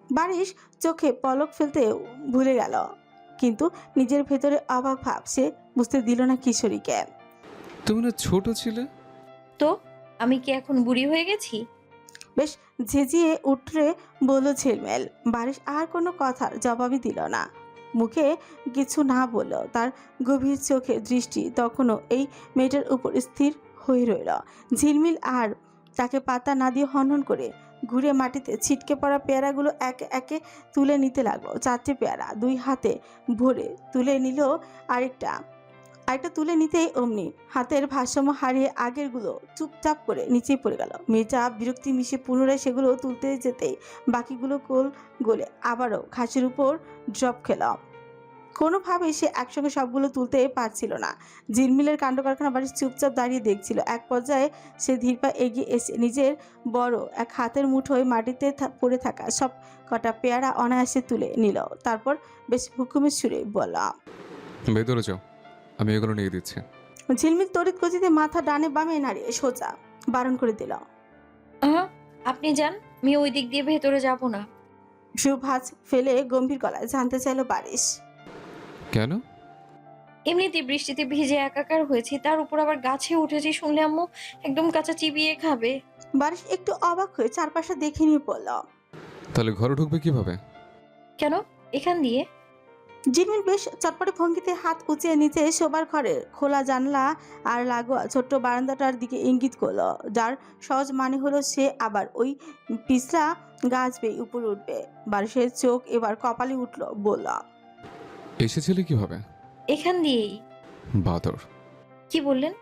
বারিশ চোখে পলক ফেলতে ভুলে গেল, কিন্তু নিজের ভেতরে অবাক ভাব সে বুঝতে দিল না কিশোরীকে। তুমি না ছোট ছিলে? তো আমি কি এখন বুড়ি হয়ে গেছি? বেশ ঝেঁঝিয়ে উঠরে বলল ঝিলমিল। বারিশ আর কোনো কথার জবাবই দিল না। মুখে কিছু না বললেও তার গভীর চোখে দৃষ্টি তখনও এই মেয়েটার উপর স্থির হয়ে রইল। ঝিলমিল আর তাকে পাতা না দিয়ে হনহন করে ঘুরে মাটিতে ছিটকে পড়া পেয়ারাগুলো একে একে তুলে নিতে লাগলো। 4টে পেয়ারা 2 হাতে ভরে তুলে নিল। আরেকটা তুলে নিতেই অমনি হাতের ভারসাম্য হারিয়ে আগেরগুলো চুপচাপ করে নিচেই পড়ে গেল। মেয়েটা বিরক্তি মিশে পুনরায় সেগুলো তুলতে যেতেই বাকিগুলো কোল গলে আবারও ঘাসের উপর ড্রপ খেল। কোনোভাবেই সে একসঙ্গে সবগুলো তুলতে পারছিল না। ঝিলমিলের কাণ্ড কারখানা বাড়ি চুপচাপ দাঁড়িয়ে দেখছিল। এক পর্যায়ে সে ধীর পা এগিয়ে এসে নিজের বড় এক হাতের মুঠোয় মাটিতে পড়ে থাকা সব কটা পেয়ারা অনায়াসে তুলে নিল। তারপর বেশ হুকুমের সুরে বলল, ভেতরে যাও, আমি এগুলো নিয়ে দিচ্ছি। ঝিলমিল তড়িৎ গতিতে মাথা ডানে বামে নাড়িয়ে সোজা বারণ করে দিল, আপনি যান, আমি ওই দিক দিয়ে ভেতরে যাব না। ভ্রু ভাঁজ ফেলে গম্ভীর গলায় জানতে চাইল বারিশ, কেন? এমনিতে বৃষ্টিতে ভিজে একাকার হয়েছি, তার উপর আবার গাছে উঠেছি শুনলে আম্মু একদম কাঁচা চিবিয়ে খাবে। বারিশ একটু অবাক হয়ে চারপাশে দেখে নিয়ে বলল, তাহলে ঘরে ঢুকবে কিভাবে? কেন এখান দিয়ে? ঝিলমিল বেশ চটপটে ভঙ্গিতে হাত উঁচিয়ে নিচে শোবার ঘরের খোলা জানলা আর লাগোয়া ছোট্ট বারান্দাটার দিকে ইঙ্গিত করলো, যার সহজ মানে হলো সে আবার ওই পিছলা গাছ বেয়ে উপরে উঠবে। বারিশের চোখ এবার কপালে উঠল, বলল, এসেছিলে কিভাবে? এখান দিয়েই। বাদর। কি বললেন?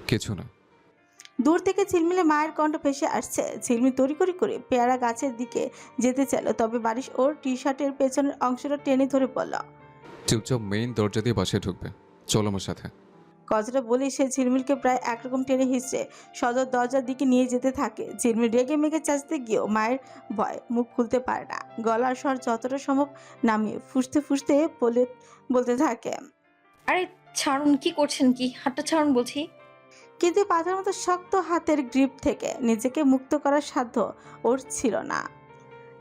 কিছু না। দূর থেকে ঝিলমিলে মায়ের কণ্ঠ ভেসে আসছে। ঝিলমিল তড়িঘড়ি করে পেয়ারা গাছের দিকে যেতে চাইল, তবে বারিশ ওর টি শার্টের পেছনের অংশটা টেনে ধরে পড়ল, চুপচাপ মেইন দরজা দিয়ে বাসায় ঢুকবে, চলো আমার সাথে। কথাটা বলে সে ঝিলমিলকে প্রায় একরকম টেনে হিঁচড়ে সদর দরজার দিকে নিয়ে যেতে থাকে। ঝিলমিল রেগে মেগে চাচতে গিয়েও মায়ের ভয় মুখ খুলতে পারে না। গলার স্বর যতটা সম্ভব নামিয়ে ফুঁসতে ফুঁসতে বলতে থাকে, আরে ছাড়ুন, কি করছেন কি? হাতটা ছাড়ুন বলছি। কিন্তু পাতার মতো শক্ত হাতের গ্রিপ থেকে নিজেকে মুক্ত করার সাধ্য ওর ছিল না।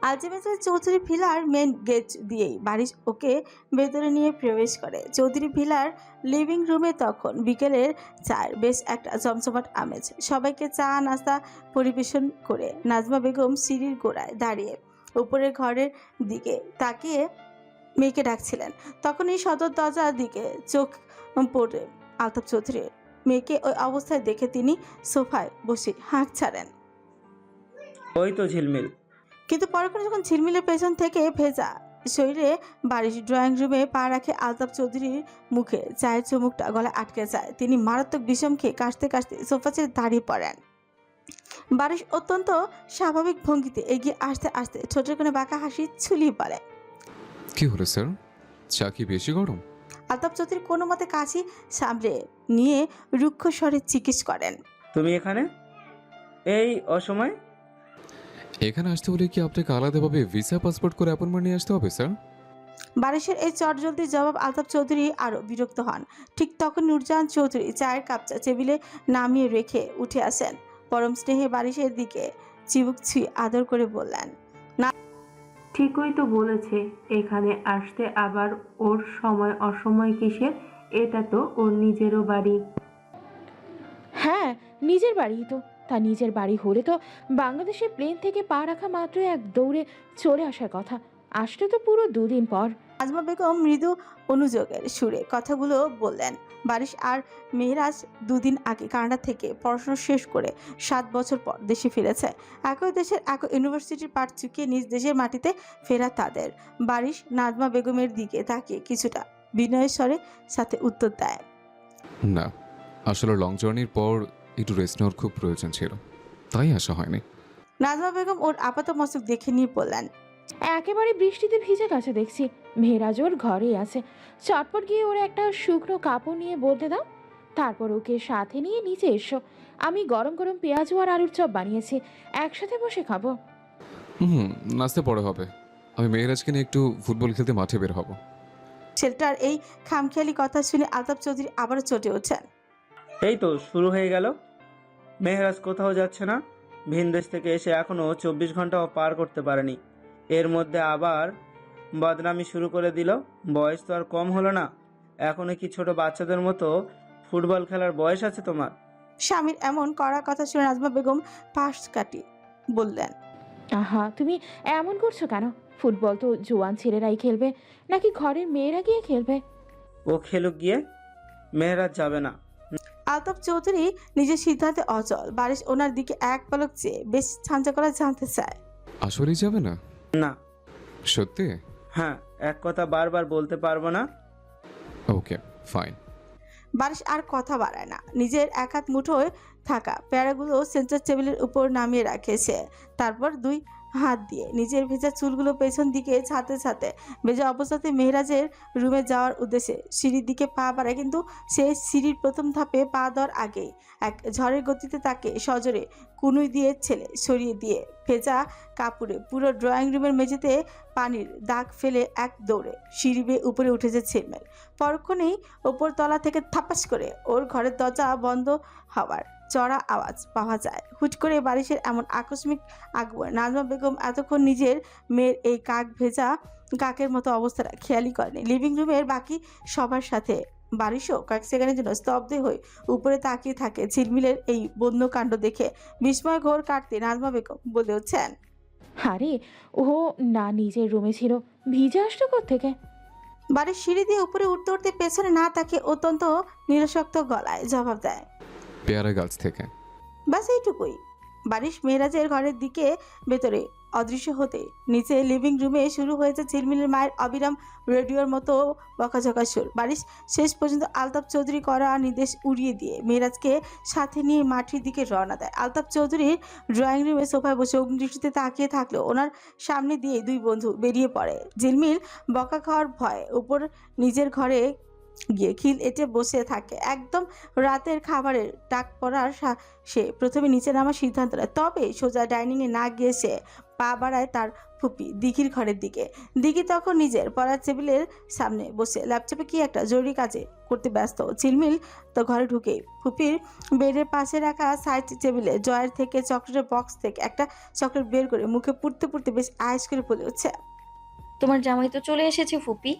আলটিমেটলি চৌধুরী ভিলার মেন গেট দিয়েই বারিশ ওকে ভেতরে নিয়ে প্রবেশ করে। চৌধুরী ভিলার লিভিং রুমে তখন বিকেলের চায়ের বেশ একটা জমজমাট আমেজ। সবাইকে চা নাস্তা পরিবেশন করে নাজমা বেগম সিঁড়ির গোড়ায় দাঁড়িয়ে উপরের ঘরের দিকে তাকিয়ে মেয়েকে ডাকছিলেন। তখন এই সদর দরজার দিকে চোখ পড়ে আলতাফ চৌধুরীর। মেয়েকে ওই অবস্থায় দেখে তিনি সোফায় বসে হাঁক ছাড়েন। ওই তো ঝিলমিল। কিন্তু পরে যখন ঝিলমিলের পেছন থেকে ভেজা শরীরে বাড়ির ড্রয়িং রুমে পা রাখে আলতাফ চৌধুরীর মুখে চায়ের চুমুকটা গলায় আটকে যায়। তিনি মারাত্মক বিষম খেয়ে কাশতে কাশতে সোফা ছেড়ে দাঁড়িয়ে পড়েন। বারিশ অত্যন্ত স্বাভাবিক ভঙ্গিতে এগিয়ে আসতে আসতে ছোটের কোণে বাঁকা হাসি ছুলিয়ে পড়ে। কি হলো স্যার, চা কি বেশি গরম? আলতাফ চৌধুরী কোনো মতে কাশি সামলে নিয়ে রুক্ষ স্বরে জিজ্ঞেস করেন, তুমি এখানে এই অসময়? এখানে আসতে হলে কি আপনাকে আলাদাভাবে ভিসা পাসপোর্ট করে অ্যাপয়েন্টমেন্ট নিয়ে আসতে হবে স্যার? বারিশের এই চটজলদি জবাব আলতাফ চৌধুরী আরও বিরক্ত হন। ঠিক তখন নূরজাহান চৌধুরী চায়ের কাপটা টেবিলে নামিয়ে রেখে উঠে আসেন। পরম স্নেহে বারিশের দিকে চিবুক ছুঁয়ে আদর করে বললেন, ঠিকই তো বলেছে, এখানে আসতে আবার ওর সময় অসময় কিসের? এটা তো ওর নিজেরও বাড়ি। হ্যাঁ, নিজের বাড়ি তো। তা নিজের বাড়ি হলে তো বাংলাদেশে প্লেন থেকে পা রাখা মাত্র এক দৌড়ে চলে আসার কথা। আসতে তো পুরো 2 দিন পর। নাজমা বেগম মৃদু অনুযোগের সুরে কথাগুলো বললেন। বারিশ আর মেহরাজ 2 দিন আগে কানাডা থেকে পড়াশোনা শেষ করে 7 বছর পর দেশে ফিরেছে। একই দেশের একই ইউনিভার্সিটির পাঠ চুকিয়ে নিজ দেশের মাটিতে ফেরা তাদের। বারিশ নাজমা বেগমের দিকে তাকিয়ে কিছুটা বিনয়ের স্বরে সাথে উত্তর দেয়, না, আসলে লং জার্নির পর একটু রেস্ট নেওয়ার খুব প্রয়োজন ছিল, তাই আসা হয়নি। নাজমা বেগম ওর আপাত মস্তক দেখে নিয়ে বললেন, একেবারে বৃষ্টিতে ভিজে গেছে দেখছি। মেহরাজ ওর ঘরেই আছে। চটপট গিয়ে ওর একটা শুকনো কাপড় নিয়ে বলতে দাও, তারপর ওকে সাথে নিয়ে নিচে এসো। আমি গরম গরম পেঁয়াজু আর আলুর চপ বানিয়েছি, একসাথে বসে খাবো। নাচতে পরে হবে। আমি মেয়েরাজকে নিয়ে একটু ফুটবল খেলতে মাঠে বের হব। ছেলেটার এই খামখেয়ালি কথা শুনে আলতাফ চৌধুরী আবারও চটে ওঠেন। এই তো শুরু হয়ে গেল। মেহরাজ কোথাও যাচ্ছে না। ভিন দেশ থেকে এসে এখনো 24 ঘন্টাও পার করতে পারেনি, এর মধ্যে আবার বদনামি শুরু করে দিল। বয়স তো আর কম হলো না, এখনো কি ছোট বাচ্চাদের মতো ফুটবল খেলার বয়স আছে তোমার? স্বামীর এমন কড়া কথা শুনে নাজমা বেগম পাশ কাটি বললেন, আহা, তুমি এমন করছো কেন? ফুটবল তো জোয়ান ছেলেরাই খেলবে, নাকি ঘরের মেয়েরা গিয়ে খেলবে? ও খেলুক গিয়ে, মেহরাজ যাবে না। আলতাফ চৌধুরী নিজের সিদ্ধান্তে অচল। বারিশ ওনার দিকে এক পলক চেয়ে বেশ ছাঞ্চা করা জানতে চায়, আসলেই যাবে না? না। সত্যি? হ্যাঁ, এক কথা বারবার বলতে পারবো না। ওকে, ফাইন। বারিশ আর কথা বাড়ায় না। নিজের এক হাত মুঠোয় থাকা প্যারাগুলো সেন্টার টেবিলের উপর নামিয়ে রাখে সে। তারপর 2 হাত দিয়ে নিজের ভেজা চুলগুলো পেছন দিকে ছাতে ছাতে ভেজা অবস্থাতে মেহরাজের রুমে যাওয়ার উদ্দেশ্যে সিঁড়ির দিকে পা বাড়ায়। কিন্তু সে সিঁড়ির প্রথম ধাপে পা দেওয়ার আগেই এক ঝড়ের গতিতে তাকে সজোরে কুনুই দিয়ে ছেলে সরিয়ে দিয়ে ভেজা কাপড়ে পুরো ড্রয়িং রুমের মেঝেতে পানির দাগ ফেলে এক দৌড়ে সিঁড়ি বেয়ে উপরে উঠেছে ছিলমেল। পরক্ষণেই ওপর তলা থেকে থাপাস করে ওর ঘরের দরজা বন্ধ হওয়ার চড়া আওয়াজ পাওয়া যায়। হুট করে বারিশের এমন আকস্মিক আগমন নাজমা বেগম এতক্ষণ নিজের মেয়ের এই কাক ভেজা কাকের মতো অবস্থাটা খেয়ালই করেনি। লিভিং রুমের বাকি সবার সাথে বারিশও কয়েক সেকেন্ডের জন্য স্তব্ধ হয়ে উপরে তাকিয়ে থাকে। ঝিলমিলের এই বন্য কাণ্ড দেখে বিস্ময় ঘোর কাটতে নাজমা বেগম বলে উঠছেন, আরে ও না, নিজের রুমে ছিল, ভিজে আসলো কোত্থেকে? বাড়ির সিঁড়ি দিয়ে উপরে উঠতে উঠতে পেছনে না তাকিয়ে অত্যন্ত নিরসক্ত গলায় জবাব দেয়, পেয়ারা গাছ থেকে। ব্যাস এইটুকুই। বারিশ মেহরাজের ঘরের দিকে ভেতরে অদৃশ্য হতে নিচে লিভিং রুমে শুরু হয়েছে ঝিলমিলের মায়ের অবিরাম রেডিওর মতো বকাঝকা সুর। বারিশ শেষ পর্যন্ত আলতাফ চৌধুরী করা নির্দেশ উড়িয়ে দিয়ে মেহরাজকে সাথে নিয়ে মাঠের দিকে রওনা দেয়। আলতাফ চৌধুরীর ড্রয়িং রুমে সোফায় বসে অগ্নিদৃষ্টিতে তাকিয়ে থাকলেও ওনার সামনে দিয়ে 2 বন্ধু বেরিয়ে পড়ে। ঝিলমিল বকা খাওয়ার ভয়ে উপর নিজের ঘরে গিয়ে খিল এঁটে বসে থাকে। একদম রাতের খাবারের ডাক পড়ার সে প্রথমে নিচে নামার সিদ্ধান্ত নেয়। তবে সোজা ডাইনিংয়ে না গিয়ে সে পা বাড়ায় তার ফুপি দিঘির ঘরের দিকে। দিঘি তখন নিজের পড়ার টেবিলের সামনে বসে ল্যাপটপে কি একটা জরুরি কাজে করতে ব্যস্ত। ঝিলমিল তো ঘরে ঢুকে ফুপির বেডের পাশে রাখা সাইড টেবিলে জয়ের থেকে চকলেটের বক্স থেকে একটা চকলেট বের করে মুখে পুড়তে পুড়তে বেশ আয়েস করে বলে উঠছে, তোমার জামাই তো চলে এসেছে ফুপি।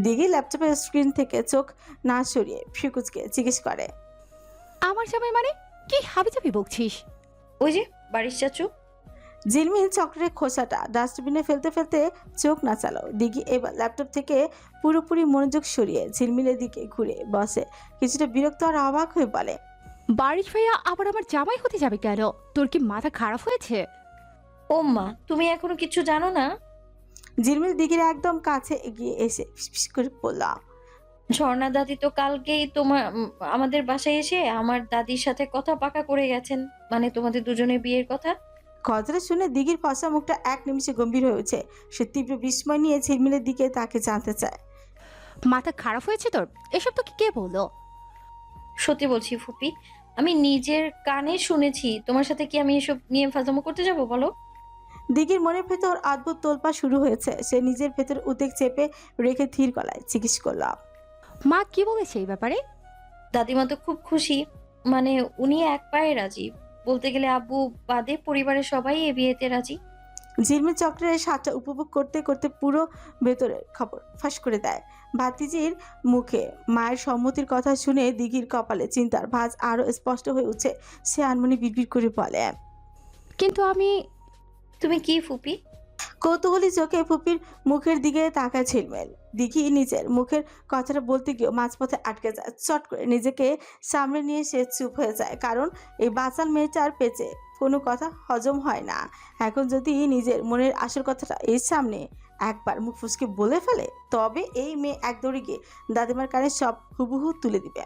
দিঘি ল্যাপটপের স্ক্রিন থেকে চোখ না সরিয়ে ফিকুচকে জিজ্ঞেস করে, আমার জামাই মানে? কি হাবিজাবি বকছিস? ওই যে বারিশ চাচু। ঝিলমিল চকলেটের খোসাটা ডাস্টবিনে ফেলতে ফেলতে চোখ নাচালো। দিঘি এবার ল্যাপটপ থেকে পুরোপুরি মনোযোগ সরিয়ে ঝিলমিলের দিকে ঘুরে বসে কিছুটা বিরক্ত আর অবাক হয়ে বলে, বারিশ ভাইয়া আবার আমার জামাই হতে যাবে কেন? তোর কি মাথা খারাপ হয়েছে? ও মা, তুমি এখনো কিছু জানো না? ঝিলমিল দিঘির একদম কাছে এগিয়ে এসে ফিসফিস করে বলল, ঝর্ণা দাদি তো কালকেই আমাদের বাসায় এসে আমার দাদির সাথে কথা পাকা করে গেছেন, মানে তোমাদের দুজনের বিয়ের কথা। কথাটা শুনে দিঘির ফসা মুখটা এক নিমিষে গম্ভীর হয়ে ওঠে। সে তীব্র বিস্ময় নিয়ে ঝিলমিলের দিকে তাকে জানতে চায়। মাথা খারাপ হয়েছে তোর? এসব তোকে কে বললো? সত্যি বলছি ফুপি, আমি নিজের কানে শুনেছি। তোমার সাথে কি আমি এসব নিয়ে ফাজলামো করতে যাব বলো? দিঘির মনের ভেতর অদ্ভুত তোলপা শুরু হয়েছে। সে নিজের ভেতর উদ্বেগ চেপে রেখে ধীর গলায় জিজ্ঞেস করল, মা কি বলেছে এই ব্যাপারে? দাদিমা তো খুব খুশি, মানে উনি এক পায়ে রাজি। বলতে গেলে আব্বু বাদে পরিবারের সবাই এ বিয়েতে রাজি। ঝিলমিল চক্রের স্বাদটা উপভোগ করতে করতে পুরো ভেতরের খবর ফাঁস করে দেয়। ভাতিজির মুখে মায়ের সম্মতির কথা শুনে দিঘির কপালে চিন্তার ভাঁজ আরো স্পষ্ট হয়ে উঠছে। সে আনমনি বিড়বিড় করে বলে, কিন্তু আমি। তুমি কি ফুপি? কৌতূহলী চোখে ফুপির মুখের দিকে তাকায় ঝিলমিল। দিঘি নিজের মুখের কথাটা বলতে গিয়ে মাঝপথে আটকে যায়। চট করে নিজেকে সামনে নিয়ে সে চুপ হয়ে যায়, কারণ এই বাচাল মেয়েটার পেঁচে কোনো কথা হজম হয় না। এখন যদি নিজের মনের আসল কথাটা এর সামনে একবার মুখ ফুসকে বলে ফেলে, তবে এই মেয়ে এক দৌড়ে গিয়ে দাদিমার কানে সব হুবহু তুলে দিবে।